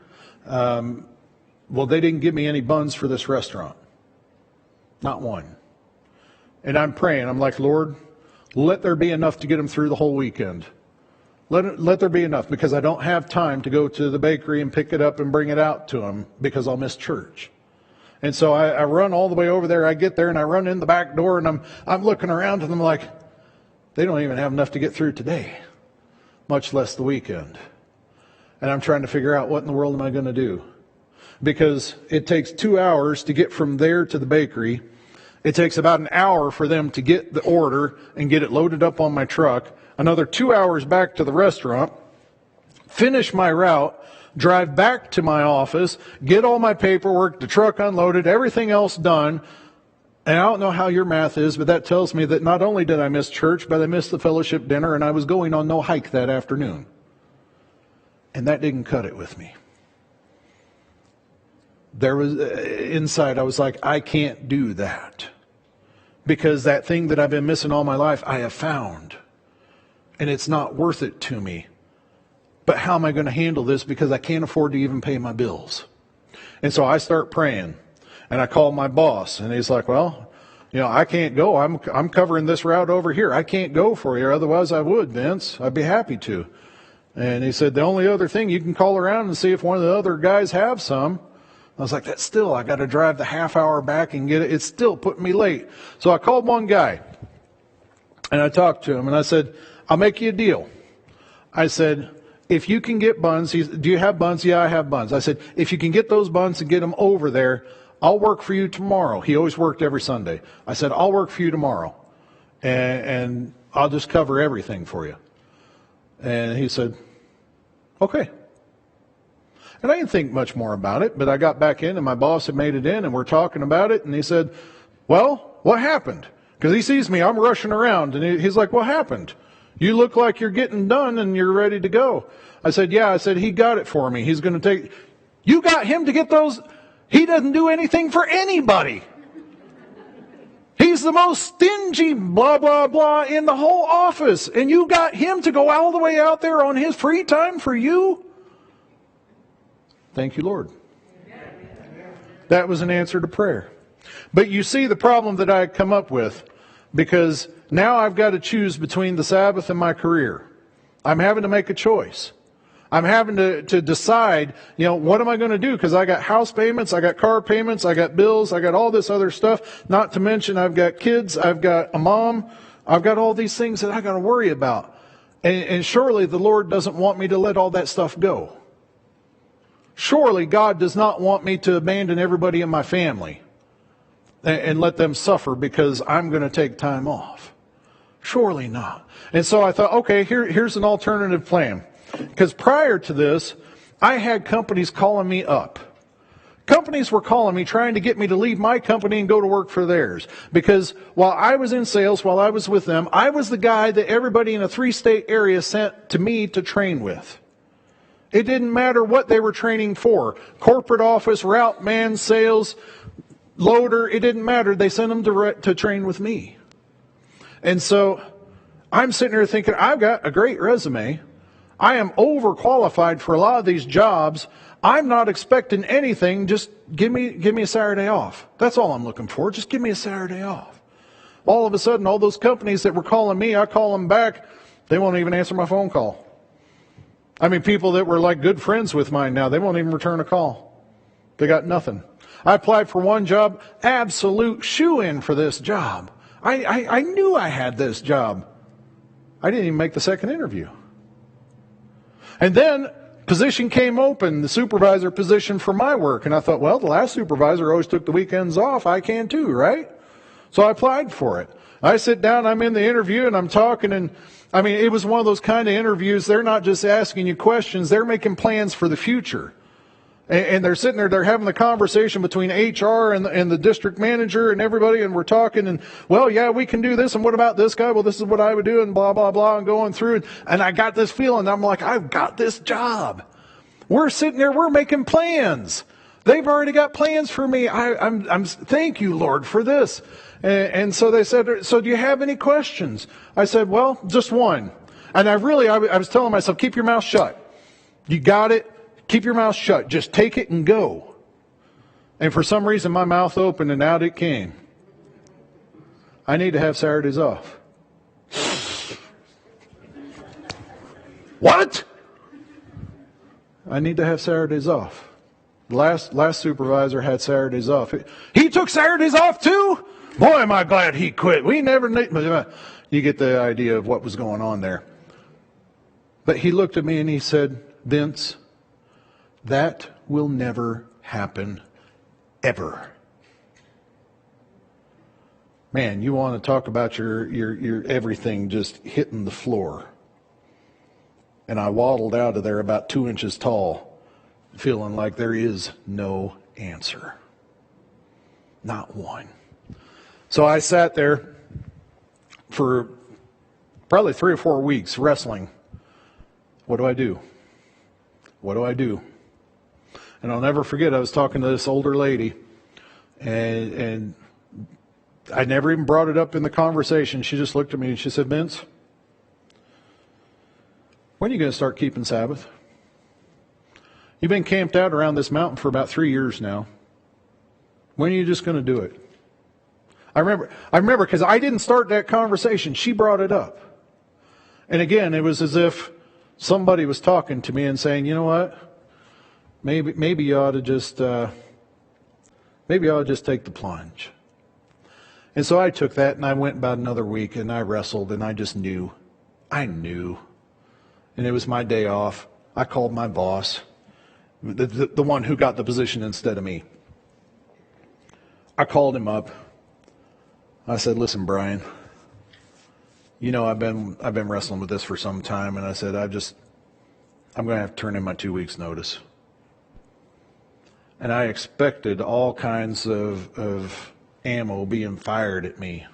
Well, they didn't give me any buns for this restaurant. Not one. And I'm praying. I'm like, Lord, let there be enough to get them through the whole weekend. Let there be enough, because I don't have time to go to the bakery and pick it up and bring it out to them, because I'll miss church. And so I run all the way over there. I get there and I run in the back door, and I'm looking around and I'm like, they don't even have enough to get through today, much less the weekend. And I'm trying to figure out, what in the world am I going to do? Because it takes 2 hours to get from there to the bakery. It takes about an hour for them to get the order and get it loaded up on my truck. Another 2 hours back to the restaurant, finish my route, drive back to my office, get all my paperwork, the truck unloaded, everything else done. And I don't know how your math is, but that tells me that not only did I miss church, but I missed the fellowship dinner, and I was going on no hike that afternoon. And that didn't cut it with me. There was, inside, I was like, I can't do that. Because that thing that I've been missing all my life, I have found. And it's not worth it to me. But how am I going to handle this? Because I can't afford to even pay my bills. And so I start praying. And I call my boss, and he's like, well, I can't go. I'm covering this route over here. I can't go for you. Otherwise I would, Vince. I'd be happy to. And he said, the only other thing, you can call around and see if one of the other guys have some. I was like, that's still, I got to drive the half hour back and get it. It's still putting me late. So I called one guy, and I talked to him, and I said, I'll make you a deal. I said, if you can get buns, do you have buns? Yeah, I have buns. I said, if you can get those buns and get them over there, I'll work for you tomorrow. He always worked every Sunday. I said, I'll work for you tomorrow, and I'll just cover everything for you. And he said, okay. And I didn't think much more about it, but I got back in, and my boss had made it in, and we're talking about it, and he said, well, what happened? Because he sees me, I'm rushing around, and he's like, what happened? You look like you're getting done and you're ready to go. I said, yeah. I said, he got it for me. He's going to take... You got him to get those... He doesn't do anything for anybody. He's the most stingy blah, blah, blah in the whole office. And you got him to go all the way out there on his free time for you? Thank you, Lord. That was an answer to prayer. But you see the problem that I had come up with, because now I've got to choose between the Sabbath and my career. I'm having to make a choice. I'm having to decide, what am I going to do? Because I got house payments, I got car payments, I got bills, I got all this other stuff. Not to mention I've got kids, I've got a mom, I've got all these things that I got to worry about. And surely the Lord doesn't want me to let all that stuff go. Surely God does not want me to abandon everybody in my family and let them suffer because I'm going to take time off. Surely not. And so I thought, okay, here's an alternative plan. Because prior to this, I had companies calling me up. Companies were calling me, trying to get me to leave my company and go to work for theirs. Because while I was in sales, while I was with them, I was the guy that everybody in a 3-state area sent to me to train with. It didn't matter what they were training for. Corporate office, route man, sales, loader, it didn't matter. They sent them to train with me. And so I'm sitting here thinking, I've got a great resume. I am overqualified for a lot of these jobs. I'm not expecting anything. Just give me a Saturday off. That's all I'm looking for. Just give me a Saturday off. All of a sudden, all those companies that were calling me, I call them back. They won't even answer my phone call. I mean, people that were like good friends with mine now, they won't even return a call. They got nothing. I applied for one job, absolute shoe-in for this job. I knew I had this job. I didn't even make the second interview. And then position came open, the supervisor position for my work. And I thought, well, the last supervisor always took the weekends off. I can too, right? So I applied for it. I sit down, I'm in the interview, and I'm talking, and I mean, it was one of those kind of interviews. They're not just asking you questions, they're making plans for the future. And they're sitting there, they're having the conversation between HR and the district manager and everybody, and we're talking, and, well, yeah, we can do this, and what about this guy? Well, this is what I would do, and blah, blah, blah, and going through. And I got this feeling, I'm like, I've got this job. We're sitting there, we're making plans. They've already got plans for me. I'm thank you, Lord, for this. And so they said, so do you have any questions? I said, well, just one. And I was telling myself, keep your mouth shut. You got it. Keep your mouth shut. Just take it and go. And for some reason, my mouth opened and out it came. I need to have Saturdays off. What? I need to have Saturdays off. Last supervisor had Saturdays off. He took Saturdays off too? Boy, am I glad he quit. We never need... You get the idea of what was going on there. But he looked at me and he said, Vince, that will never happen, ever. Man, you want to talk about your everything just hitting the floor. And I waddled out of there about 2 inches tall, feeling like there is no answer. Not one. So I sat there for probably 3 or 4 weeks wrestling. What do I do? What do I do? And I'll never forget, I was talking to this older lady, and I never even brought it up in the conversation. She just looked at me and she said, Vince, when are you going to start keeping Sabbath? You've been camped out around this mountain for about 3 years now. When are you just going to do it? I remember because I didn't start that conversation. She brought it up. And again, it was as if somebody was talking to me and saying, you know what? Maybe you ought to just take the plunge. And so I took that and I went about another week and I wrestled and I just knew. I knew. And it was my day off. I called my boss, the one who got the position instead of me. I called him up. I said, listen, Brian, you know I've been wrestling with this for some time, and I said, I'm going to have to turn in my 2 weeks' notice. And I expected all kinds of ammo being fired at me.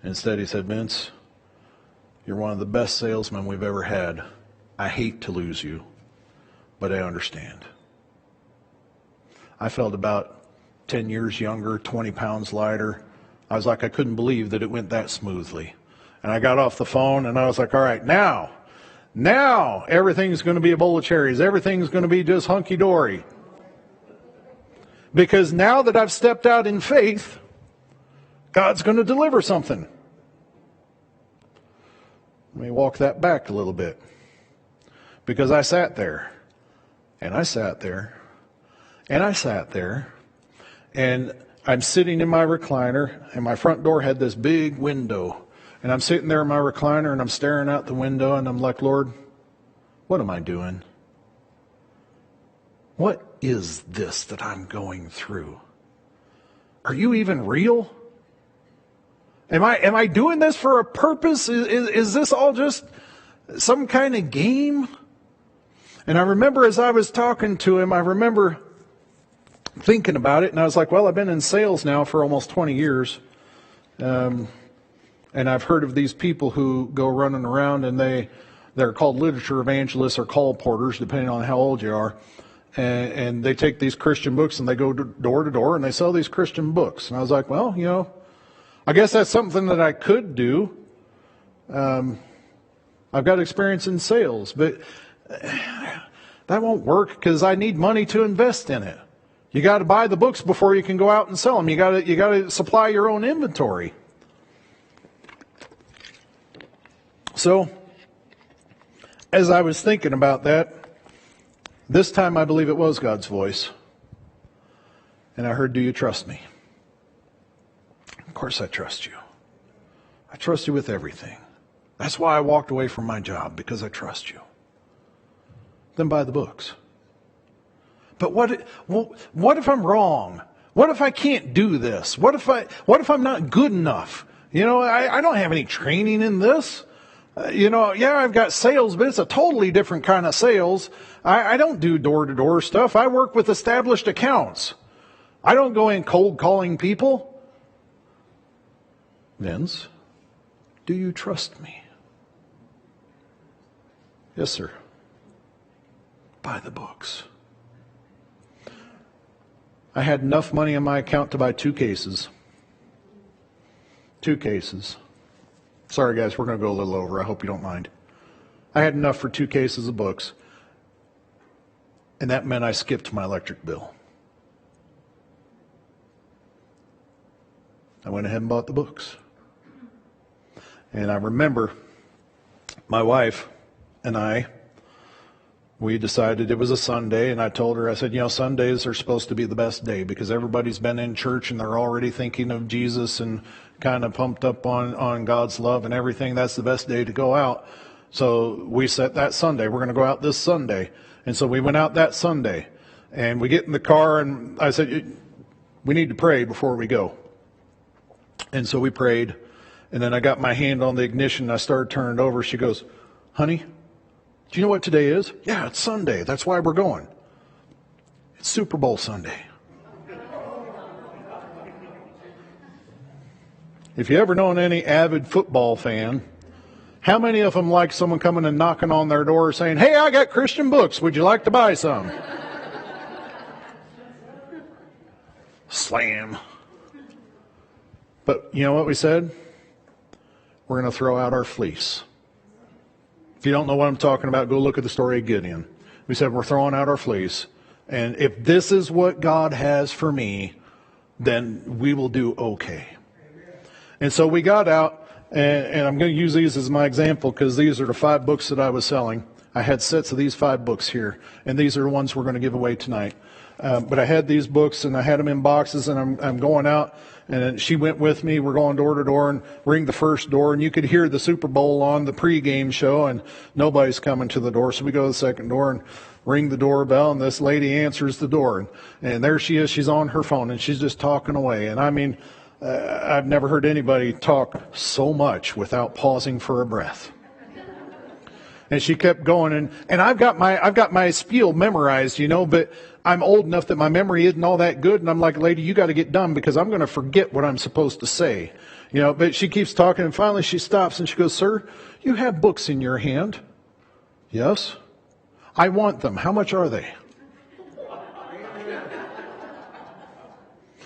Instead, he said, Vince, you're one of the best salesmen we've ever had. I hate to lose you, but I understand. I felt about 10 years younger, 20 pounds lighter. I was like, I couldn't believe that it went that smoothly. And I got off the phone and I was like, all right, now everything's going to be a bowl of cherries. Everything's going to be just hunky-dory. Because now that I've stepped out in faith, God's going to deliver something. Let me walk that back a little bit. Because I sat there, and I sat there, and I sat there, and I'm sitting in my recliner, and my front door had this big window. And I'm sitting there in my recliner, and I'm staring out the window, and I'm like, Lord, what am I doing? What is this that I'm going through? Are you even real? Am I doing this for a purpose? Is this all just some kind of game? And I remember as I was talking to him, I remember thinking about it, and I was like, well, I've been in sales now for almost 20 years. And I've heard of these people who go running around, and they're called literature evangelists or call porters, depending on how old you are. And they take these Christian books and they go door to door and they sell these Christian books. And I was like, well, I guess that's something that I could do. I've got experience in sales, but that won't work because I need money to invest in it. You got to buy the books before you can go out and sell them. You got to supply your own inventory. So, as I was thinking about that, this time I believe it was God's voice. And I heard, do you trust me? Of course I trust you. I trust you with everything. That's why I walked away from my job, because I trust you. Then buy the books. But what if I'm wrong? What if I can't do this? What if I'm not good enough? I don't have any training in this. I've got sales, but it's a totally different kind of sales. I don't do door-to-door stuff. I work with established accounts. I don't go in cold calling people. Vince, do you trust me? Yes, sir. Buy the books. I had enough money in my account to buy 2 cases. 2 cases. Sorry, guys, we're going to go a little over. I hope you don't mind. I had enough for 2 cases of books. And that meant I skipped my electric bill. I went ahead and bought the books. And I remember my wife and we decided it was a Sunday, and I told her, I said, Sundays are supposed to be the best day because everybody's been in church and they're already thinking of Jesus and kind of pumped up on God's love and everything. That's the best day to go out. So we set that Sunday. We're going to go out this Sunday. And so we went out that Sunday, and we get in the car, and I said, we need to pray before we go. And so we prayed, and then I got my hand on the ignition, and I started turning it over. She goes, honey, do you know what today is? Yeah, it's Sunday. That's why we're going. It's Super Bowl Sunday. If you ever known any avid football fan, how many of them like someone coming and knocking on their door saying, hey, I got Christian books. Would you like to buy some? Slam. But you know what we said? We're going to throw out our fleece. If you don't know what I'm talking about, go look at the story of Gideon. We said we're throwing out our fleece. And if this is what God has for me, then we will do okay. And so we got out. And I'm going to use these as my example because these are the 5 books that I was selling. I had sets of these 5 books here, and these are the ones we're going to give away tonight. But I had these books, and I had them in boxes, and I'm going out, and she went with me. We're going door to door and ring the first door, and you could hear the Super Bowl on the pregame show, and nobody's coming to the door. So we go to the second door and ring the doorbell, and this lady answers the door, and there she is. She's on her phone, and she's just talking away. And I mean, I've never heard anybody talk so much without pausing for a breath. And she kept going, and I've got my spiel memorized, but I'm old enough that my memory isn't all that good. And I'm like, lady, you got to get done because I'm going to forget what I'm supposed to say. But she keeps talking, and finally she stops and she goes, sir, you have books in your hand. Yes. I want them. How much are they?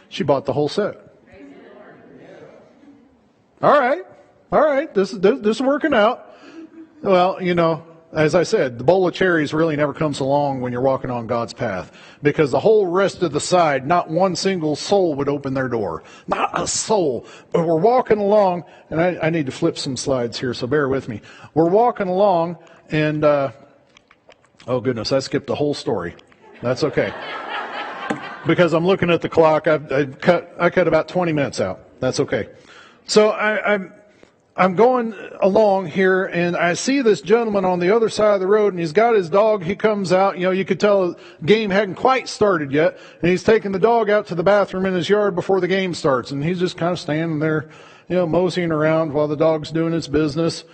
She bought the whole set. All right. This is working out. Well, as I said, the bowl of cherries really never comes along when you're walking on God's path, because the whole rest of the side, not one single soul would open their door. Not a soul. But we're walking along, and I need to flip some slides here, so bear with me. We're walking along, and, oh goodness, I skipped the whole story. That's okay. Because I'm looking at the clock, I cut about 20 minutes out. That's okay. So I'm going along here, and I see this gentleman on the other side of the road, and he's got his dog. He comes out, you could tell the game hadn't quite started yet, and he's taking the dog out to the bathroom in his yard before the game starts, and he's just kind of standing there, moseying around while the dog's doing its business.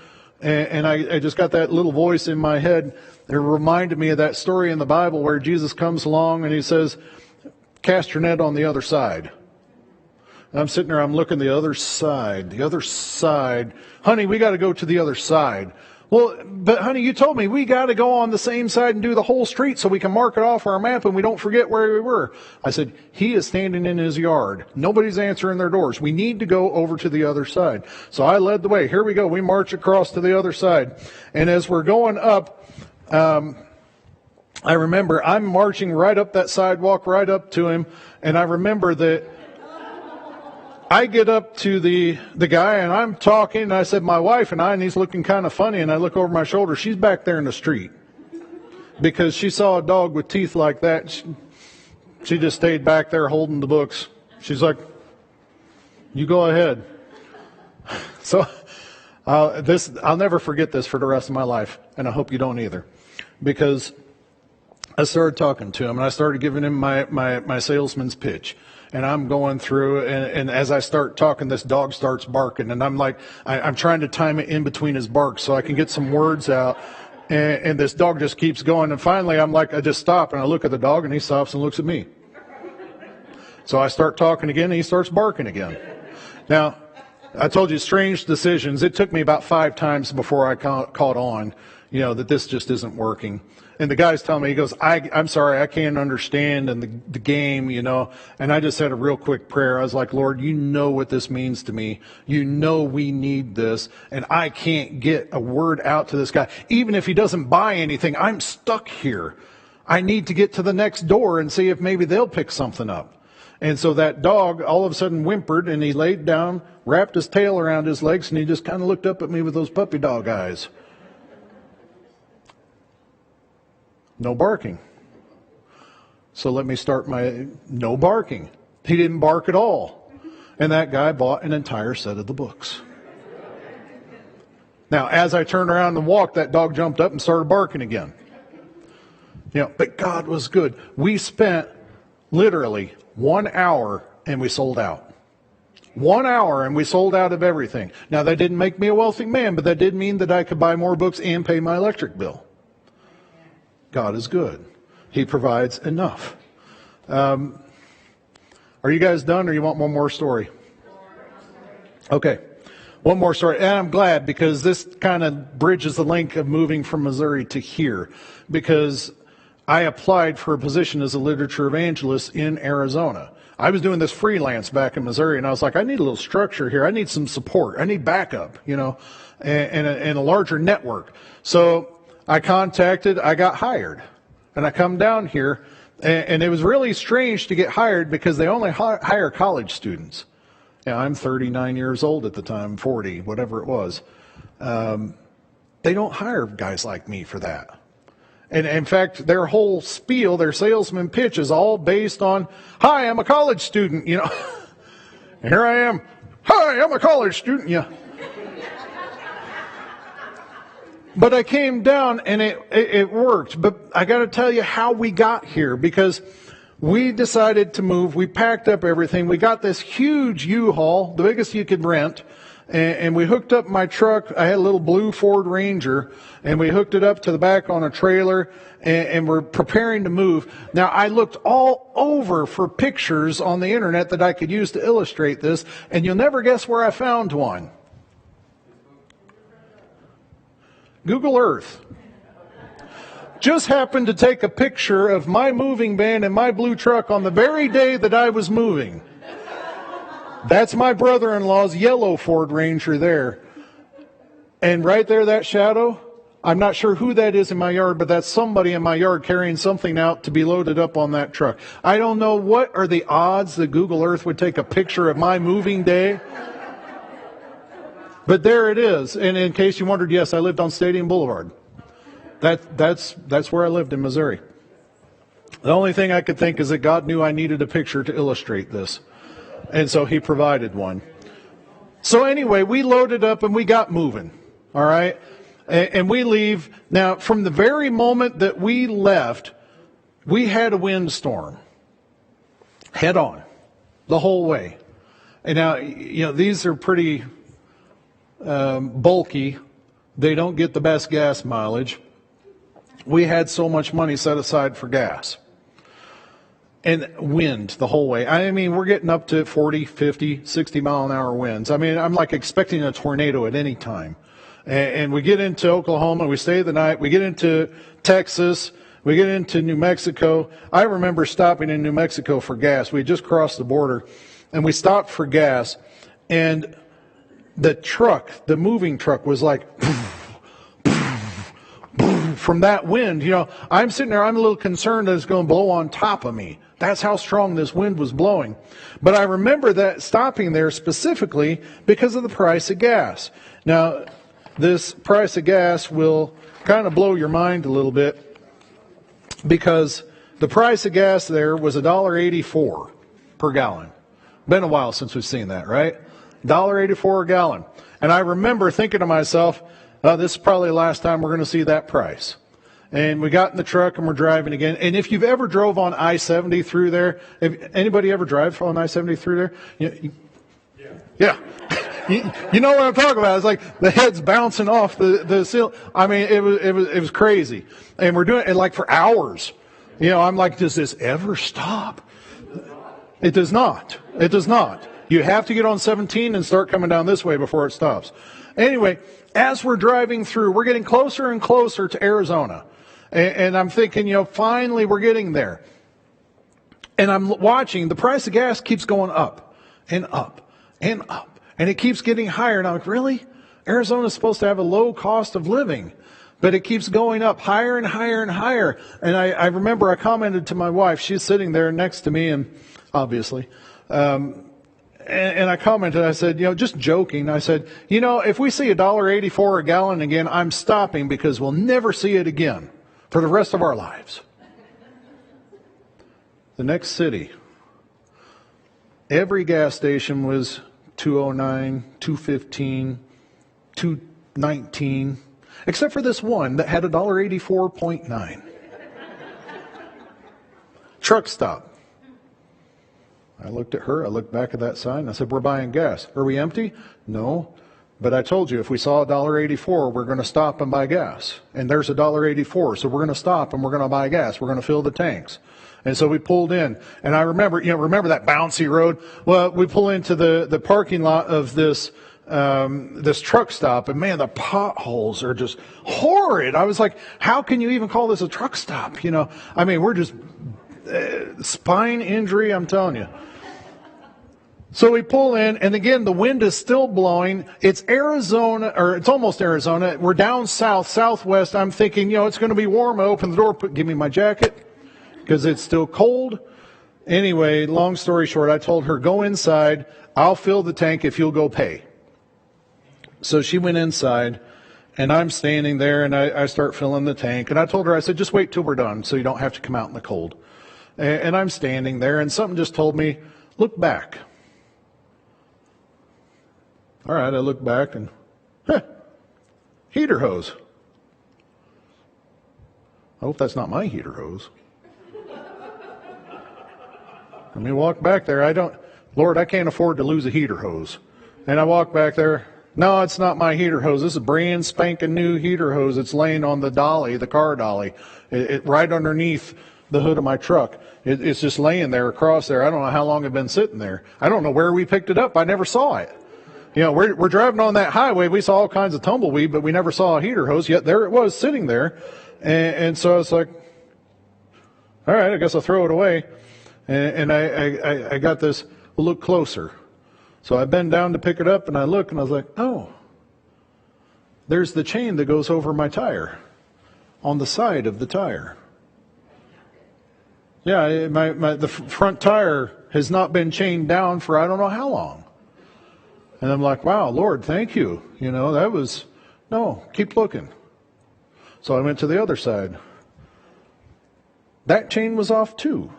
And I just got that little voice in my head. It reminded me of that story in the Bible where Jesus comes along and he says, cast your net on the other side. I'm sitting there, I'm looking the other side. Honey, we got to go to the other side. Well, but honey, you told me we got to go on the same side and do the whole street so we can mark it off our map and we don't forget where we were. I said, he is standing in his yard. Nobody's answering their doors. We need to go over to the other side. So I led the way. Here we go. We march across to the other side. And as we're going up, I remember I'm marching right up that sidewalk, right up to him. And I remember that I get up to the guy and I'm talking, and I said, my wife and I, and he's looking kind of funny, and I look over my shoulder. She's back there in the street because she saw a dog with teeth like that. She just stayed back there holding the books. She's like, you go ahead. So I'll never forget this for the rest of my life, and I hope you don't either, because I started talking to him and I started giving him my salesman's pitch. And I'm going through, and as I start talking, this dog starts barking. And I'm like, I'm trying to time it in between his barks so I can get some words out. And this dog just keeps going. And finally, I'm like, I just stop, and I look at the dog, and he stops and looks at me. So I start talking again, and he starts barking again. Now, I told you, strange decisions. It took me about 5 times before I caught on, that this just isn't working. And the guy's telling me, he goes, I'm sorry, I can't understand and the game, And I just said a real quick prayer. I was like, Lord, you know what this means to me. You know we need this. And I can't get a word out to this guy. Even if he doesn't buy anything, I'm stuck here. I need to get to the next door and see if maybe they'll pick something up. And so that dog all of a sudden whimpered, and he laid down, wrapped his tail around his legs, and he just kind of looked up at me with those puppy dog eyes. No barking. So let me start no barking. He didn't bark at all. And that guy bought an entire set of the books. Now, as I turned around and walked, that dog jumped up and started barking again. But God was good. We spent literally 1 hour and we sold out. 1 hour and we sold out of everything. Now, that didn't make me a wealthy man, but that did mean that I could buy more books and pay my electric bill. God is good. He provides enough. Are you guys done, or you want one more story? Okay. One more story. And I'm glad, because this kind of bridges the link of moving from Missouri to here. Because I applied for a position as a literature evangelist in Arizona. I was doing this freelance back in Missouri, and I was like, I need a little structure here. I need some support. I need backup, and a larger network. So I got hired, and I come down here, and it was really strange to get hired because they only hire college students. I'm 39 years old at the time, 40, whatever it was. They don't hire guys like me for that. And in fact, their whole spiel, their salesman pitch is all based on, hi, I'm a college student, Here I am. Hi, I'm a college student, But I came down and it worked. But I got to tell you how we got here, because we decided to move. We packed up everything. We got this huge U-Haul, the biggest you could rent. and we hooked up my truck. I had a little blue Ford Ranger, and we hooked it up to the back on a trailer, and we're preparing to move. Now, I looked all over for pictures on the internet that I could use to illustrate this, and you'll never guess where I found one. Google Earth. Just happened to take a picture of my moving van and my blue truck on the very day that I was moving. That's my brother-in-law's yellow Ford Ranger there. And right there, that shadow, I'm not sure who that is in my yard, but that's somebody in my yard carrying something out to be loaded up on that truck. I don't know what are the odds that Google Earth would take a picture of my moving day. But there it is. And in case you wondered, yes, I lived on Stadium Boulevard. That's where I lived in Missouri. The only thing I could think is that God knew I needed a picture to illustrate this. And so he provided one. So anyway, we loaded up and we got moving. All right? And we leave. Now, from the very moment that we left, we had a windstorm. Head on. The whole way. And now, these are pretty bulky. They don't get the best gas mileage. We had so much money set aside for gas. And wind the whole way. I mean, we're getting up to 40, 50, 60 mile an hour winds. I mean, I'm like expecting a tornado at any time. And we get into Oklahoma, we stay the night. We get into Texas, we get into New Mexico. I remember stopping in New Mexico for gas. We had just crossed the border, and we stopped for gas. And the truck, the moving truck, was like, from that wind. I'm sitting there, I'm a little concerned that it's going to blow on top of me. That's how strong this wind was blowing. But I remember that stopping there specifically because of the price of gas. Now, this price of gas will kind of blow your mind a little bit, because the price of gas there was $1.84 per gallon. Been a while since we've seen that, right? $1.84 a gallon. And I remember thinking to myself, this is probably the last time we're going to see that price. And we got in the truck and we're driving again. And if you've ever drove on I-70 through there, anybody ever drive on I-70 through there? Yeah. You know what I'm talking about. It's like the head's bouncing off the ceiling. I mean, it was crazy. And we're doing it like for hours. I'm like, does this ever stop? It does not. It does not. You have to get on 17 and start coming down this way before it stops. Anyway, as we're driving through, we're getting closer and closer to Arizona. And I'm thinking, finally we're getting there. And I'm watching, the price of gas keeps going up and up and up. And it keeps getting higher. And I'm like, really? Arizona's supposed to have a low cost of living. But it keeps going up higher and higher and higher. And I remember I commented to my wife, she's sitting there next to me, and obviously, and I commented, I said, just joking, I said, if we see $1.84 a gallon again, I'm stopping, because we'll never see it again for the rest of our lives. The next city, every gas station was $2.09, $2.15, $2.19, except for this one that had $1.84.9. Truck stop. I looked at her, I looked back at that sign, I said, we're buying gas. Are we empty? No. But I told you, if we saw $1.84, we're going to stop and buy gas. And there's $1.84, so we're going to stop and we're going to buy gas. We're going to fill the tanks. And so we pulled in. And I remember, remember that bouncy road? Well, we pull into the parking lot of this truck stop, and man, the potholes are just horrid. I was like, how can you even call this a truck stop? We're just spine injury, I'm telling you. So we pull in, and again, the wind is still blowing. It's Arizona, or it's almost Arizona. We're down south, southwest. I'm thinking, it's going to be warm. I open the door, give me my jacket, because it's still cold. Anyway, long story short, I told her, go inside. I'll fill the tank if you'll go pay. So she went inside, and I'm standing there, and I start filling the tank. And I told her, I said, just wait till we're done so you don't have to come out in the cold. And I'm standing there, and something just told me, look back. All right, I look back, and heater hose. I hope that's not my heater hose. Walk back there. Lord, I can't afford to lose a heater hose. And I walk back there. No, it's not my heater hose. This is a brand spanking new heater hose. It's laying on the dolly, the car dolly, right underneath the hood of my truck. It's just laying there across there. I don't know how long it's been sitting there. I don't know where we picked it up. I never saw it. You know, we're driving on that highway. We saw all kinds of tumbleweed, but we never saw a heater hose. Yet there it was sitting there. And so I was like, all right, I guess I'll throw it away. And I got this, look closer. So I bend down to pick it up, and I look, and I was like, oh, there's the chain that goes over my tire, on the side of the tire. Yeah, the front tire has not been chained down for I don't know how long. And I'm like, wow, Lord, thank you. You know, no, keep looking. So I went to the other side. That chain was off too.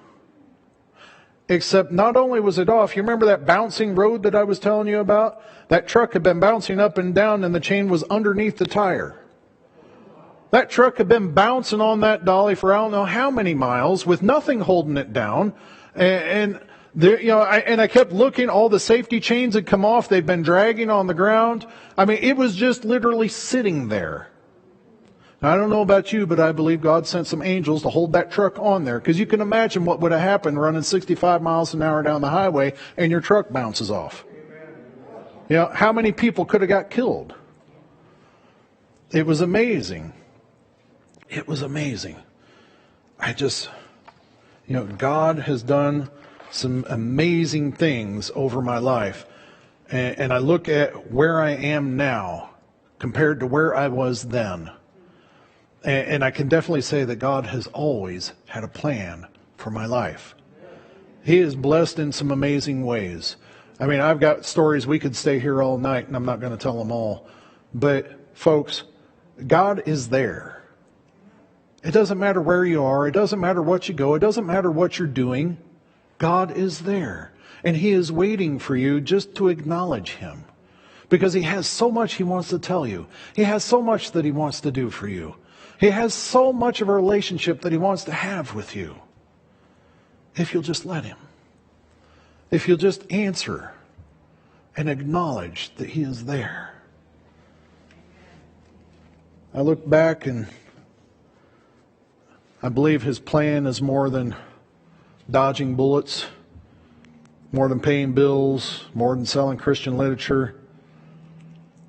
Except not only was it off, you remember that bouncing road that I was telling you about? That truck had been bouncing up and down and the chain was underneath the tire. That truck had been bouncing on that dolly for I don't know how many miles with nothing holding it down. And there, you know, I kept looking, all the safety chains had come off, they'd been dragging on the ground. I mean, it was just literally sitting there. Now, I don't know about you, but I believe God sent some angels to hold that truck on there. Because you can imagine what would have happened running 65 miles an hour down the highway and your truck bounces off. You know, how many people could have got killed? It was amazing. It was amazing. God has done some amazing things over my life. And I look at where I am now compared to where I was then. And I can definitely say that God has always had a plan for my life. He is blessed in some amazing ways. I mean, I've got stories, we could stay here all night, and I'm not going to tell them all. But, folks, God is there. It doesn't matter where you are. It doesn't matter what you go. It doesn't matter what you're doing. God is there. And He is waiting for you just to acknowledge Him. Because He has so much He wants to tell you. He has so much that He wants to do for you. He has so much of a relationship that He wants to have with you. If you'll just let Him. If you'll just answer and acknowledge that He is there. I look back and I believe His plan is more than dodging bullets, more than paying bills, more than selling Christian literature.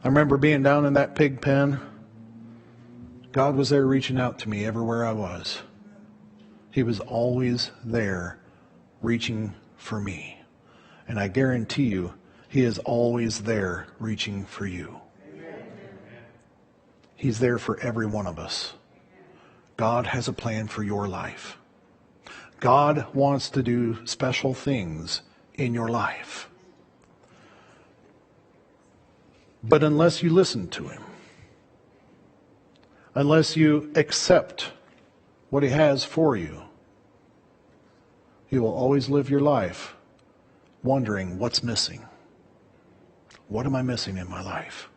I remember being down in that pig pen. God was there reaching out to me everywhere I was. He was always there reaching for me. And I guarantee you, He is always there reaching for you. He's there for every one of us. God has a plan for your life. God wants to do special things in your life. But unless you listen to Him, unless you accept what He has for you, you will always live your life wondering what's missing. What am I missing in my life?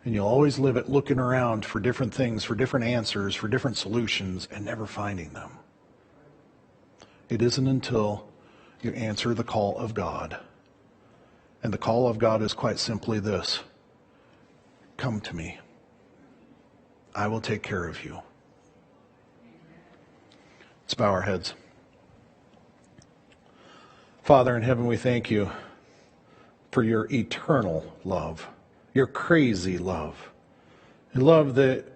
And you'll always live it looking around for different things, for different answers, for different solutions, and never finding them. It isn't until you answer the call of God. And the call of God is quite simply this: come to me. I will take care of you. Let's bow our heads. Father in heaven, we thank you for your eternal love, your crazy love, a love that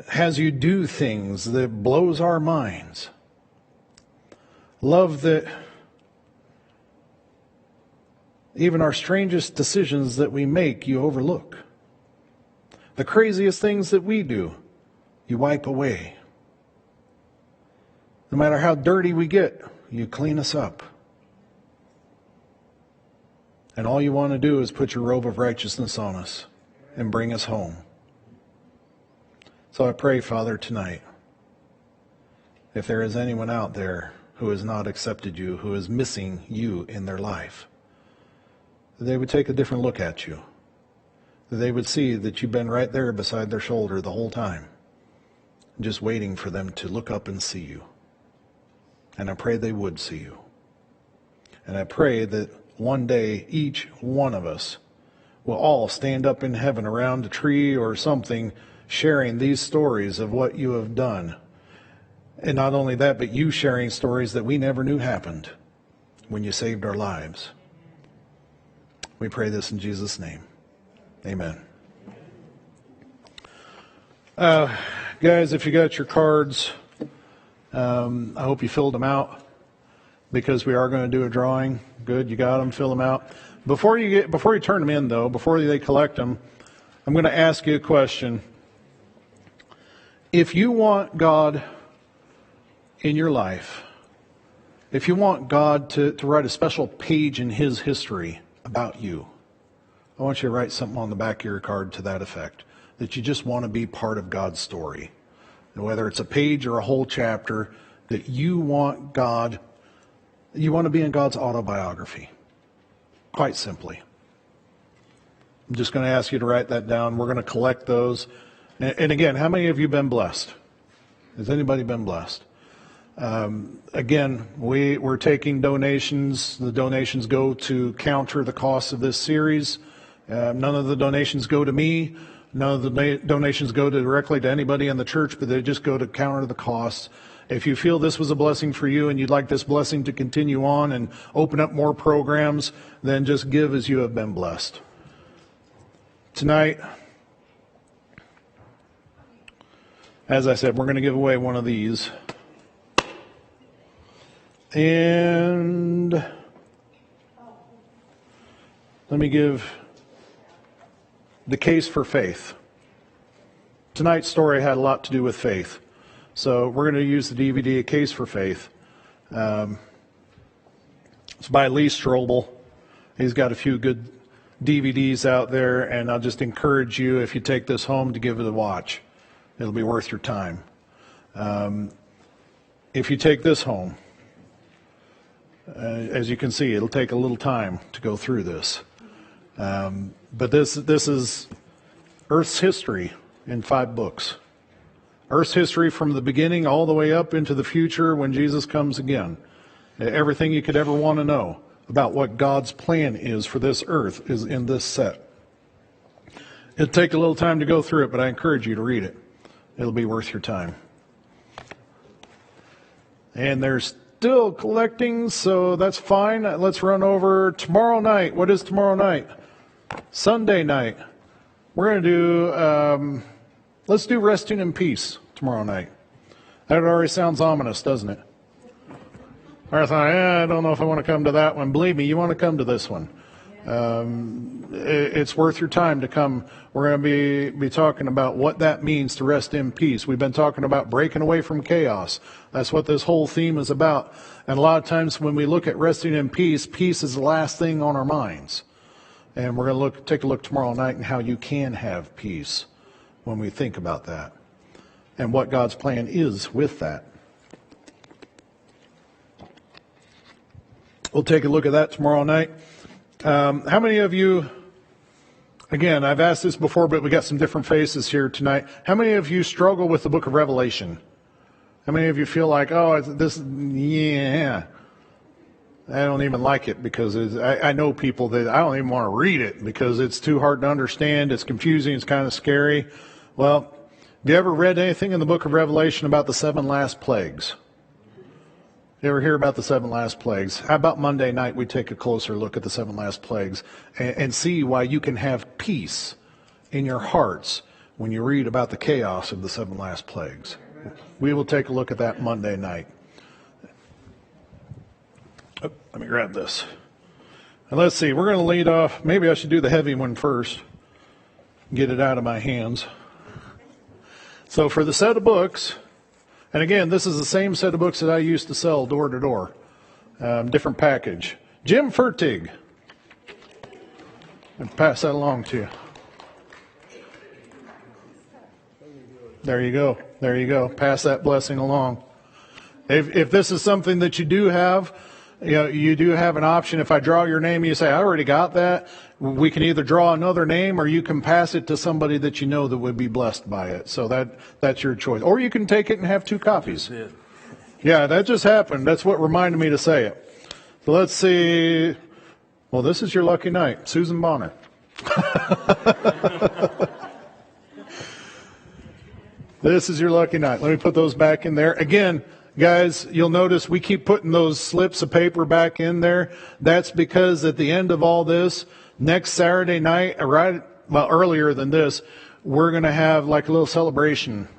has you do things that blows our minds, love that even our strangest decisions that we make, you overlook. The craziest things that we do, you wipe away. No matter how dirty we get, you clean us up. And all you want to do is put your robe of righteousness on us and bring us home. So I pray, Father, tonight, if there is anyone out there who has not accepted you, who is missing you in their life, that they would take a different look at you. That they would see that you've been right there beside their shoulder the whole time, just waiting for them to look up and see you. And I pray they would see you. And I pray that one day each one of us will all stand up in heaven around a tree or something, sharing these stories of what you have done. And not only that, but you sharing stories that we never knew happened when you saved our lives. We pray this in Jesus' name. Amen. Guys, if you got your cards, I hope you filled them out, because we are going to do a drawing. Good, you got them, fill them out. Before you turn them in, though, before they collect them, I'm going to ask you a question. If you want God in your life, if you want God to write a special page in His history about you, I want you to write something on the back of your card to that effect, that you just want to be part of God's story. And whether it's a page or a whole chapter, that you want to be in God's autobiography. Quite simply. I'm just going to ask you to write that down. We're going to collect those. And again, how many of you have been blessed? Has anybody been blessed? Again, we're taking donations. The donations go to counter the cost of this series. None of the donations go to me. None of the donations go directly to anybody in the church, but they just go to counter the costs. If you feel this was a blessing for you and you'd like this blessing to continue on and open up more programs, then just give as you have been blessed. Tonight, as I said, we're going to give away one of these. And let me give the case for faith. Tonight's story had a lot to do with faith. So we're going to use the DVD, A Case for Faith. It's by Lee Strobel. He's got a few good DVDs out there, and I'll just encourage you, if you take this home, to give it a watch. It'll be worth your time. If you take this home, as you can see, it'll take a little time to go through this. But this is Earth's history in 5 books. Earth's history from the beginning all the way up into the future when Jesus comes again. Everything you could ever want to know about what God's plan is for this earth is in this set. It'll take a little time to go through it, but I encourage you to read it. It'll be worth your time. And they're still collecting, so that's fine. Let's run over tomorrow night. What is tomorrow night? Sunday night. We're going to do, let's do Resting in Peace tomorrow night. That already sounds ominous, doesn't it? I thought, I don't know if I want to come to that one. Believe me, you want to come to this one. It's worth your time to come. We're going to be talking about what that means to rest in peace. We've been talking about breaking away from chaos. That's what this whole theme is about. And a lot of times when we look at resting in peace, peace is the last thing on our minds. And we're going to take a look tomorrow night and how you can have peace when we think about that and what God's plan is with that. We'll take a look at that tomorrow night. How many of you, again, I've asked this before, but we got some different faces here tonight. How many of you struggle with the book of Revelation? How many of you feel like, I don't even like it because I know people that I don't even want to read it because it's too hard to understand, it's confusing, it's kind of scary. Well, have you ever read anything in the book of Revelation about the 7 last plagues? You ever hear about the 7 last plagues? How about Monday night we take a closer look at the 7 last plagues and see why you can have peace in your hearts when you read about the chaos of the 7 last plagues. We will take a look at that Monday night. Oh, let me grab this. And let's see, we're going to lead off. Maybe I should do the heavy one first. Get it out of my hands. So for the set of books, and again, this is the same set of books that I used to sell door to door. Different package. Jim Fertig. I'll pass that along to you. There you go. There you go. Pass that blessing along. If this is something that you do have, you do have an option. If I draw your name, you say, I already got that. We can either draw another name or you can pass it to somebody that you know that would be blessed by it. So that's your choice. Or you can take it and have 2 copies. Yeah, that just happened. That's what reminded me to say it. So let's see. Well, this is your lucky night. Susan Bonner. This is your lucky night. Let me put those back in there. Again, guys, you'll notice we keep putting those slips of paper back in there. That's because at the end of all this, next Saturday night, earlier than this, we're going to have like a little celebration,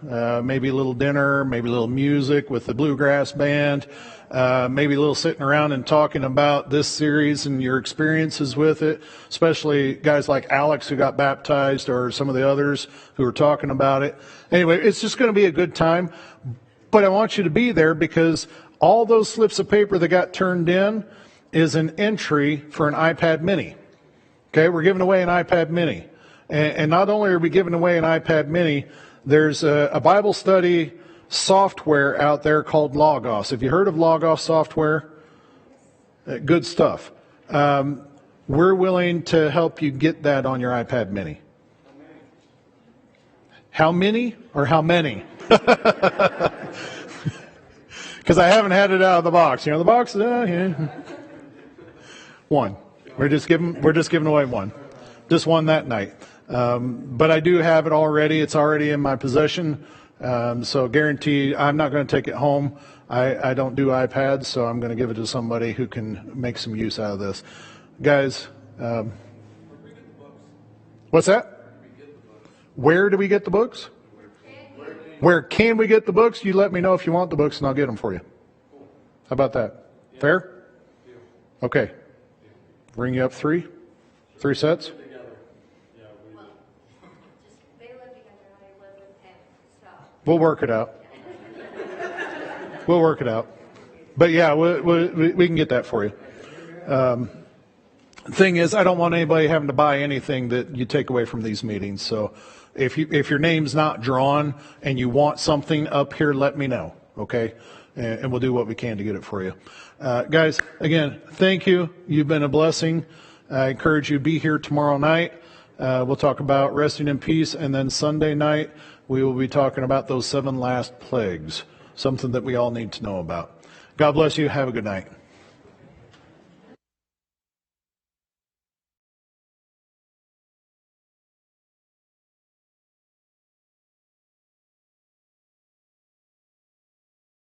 maybe a little dinner, maybe a little music with the bluegrass band, maybe a little sitting around and talking about this series and your experiences with it, especially guys like Alex who got baptized or some of the others who are talking about it. Anyway, it's just going to be a good time, but I want you to be there because all those slips of paper that got turned in is an entry for an iPad mini. Okay, we're giving away an iPad mini. And not only are we giving away an iPad mini, there's a Bible study software out there called Logos. Have you heard of Logos software? Good stuff. We're willing to help you get that on your iPad mini. How many or how many? Because I haven't had it out of the box. You know, the box is one. We're just giving away one. Just one that night. But I do have it already. It's already in my possession. So guarantee I'm not going to take it home. I don't do iPads, so I'm going to give it to somebody who can make some use out of this. Guys, what's that? Where do we get the books? Where can we get the books? You let me know if you want the books and I'll get them for you. How about that? Fair? Okay. Bring you up three sets. We'll work it out. We'll work it out. But yeah, we can get that for you. Thing is, I don't want anybody having to buy anything that you take away from these meetings. So if your name's not drawn and you want something up here, let me know, okay? And we'll do what we can to get it for you. Guys, again, thank you. You've been a blessing. I encourage you to be here tomorrow night. We'll talk about resting in peace, and then Sunday night we will be talking about those 7 last plagues, something that we all need to know about. God bless you. Have a good night.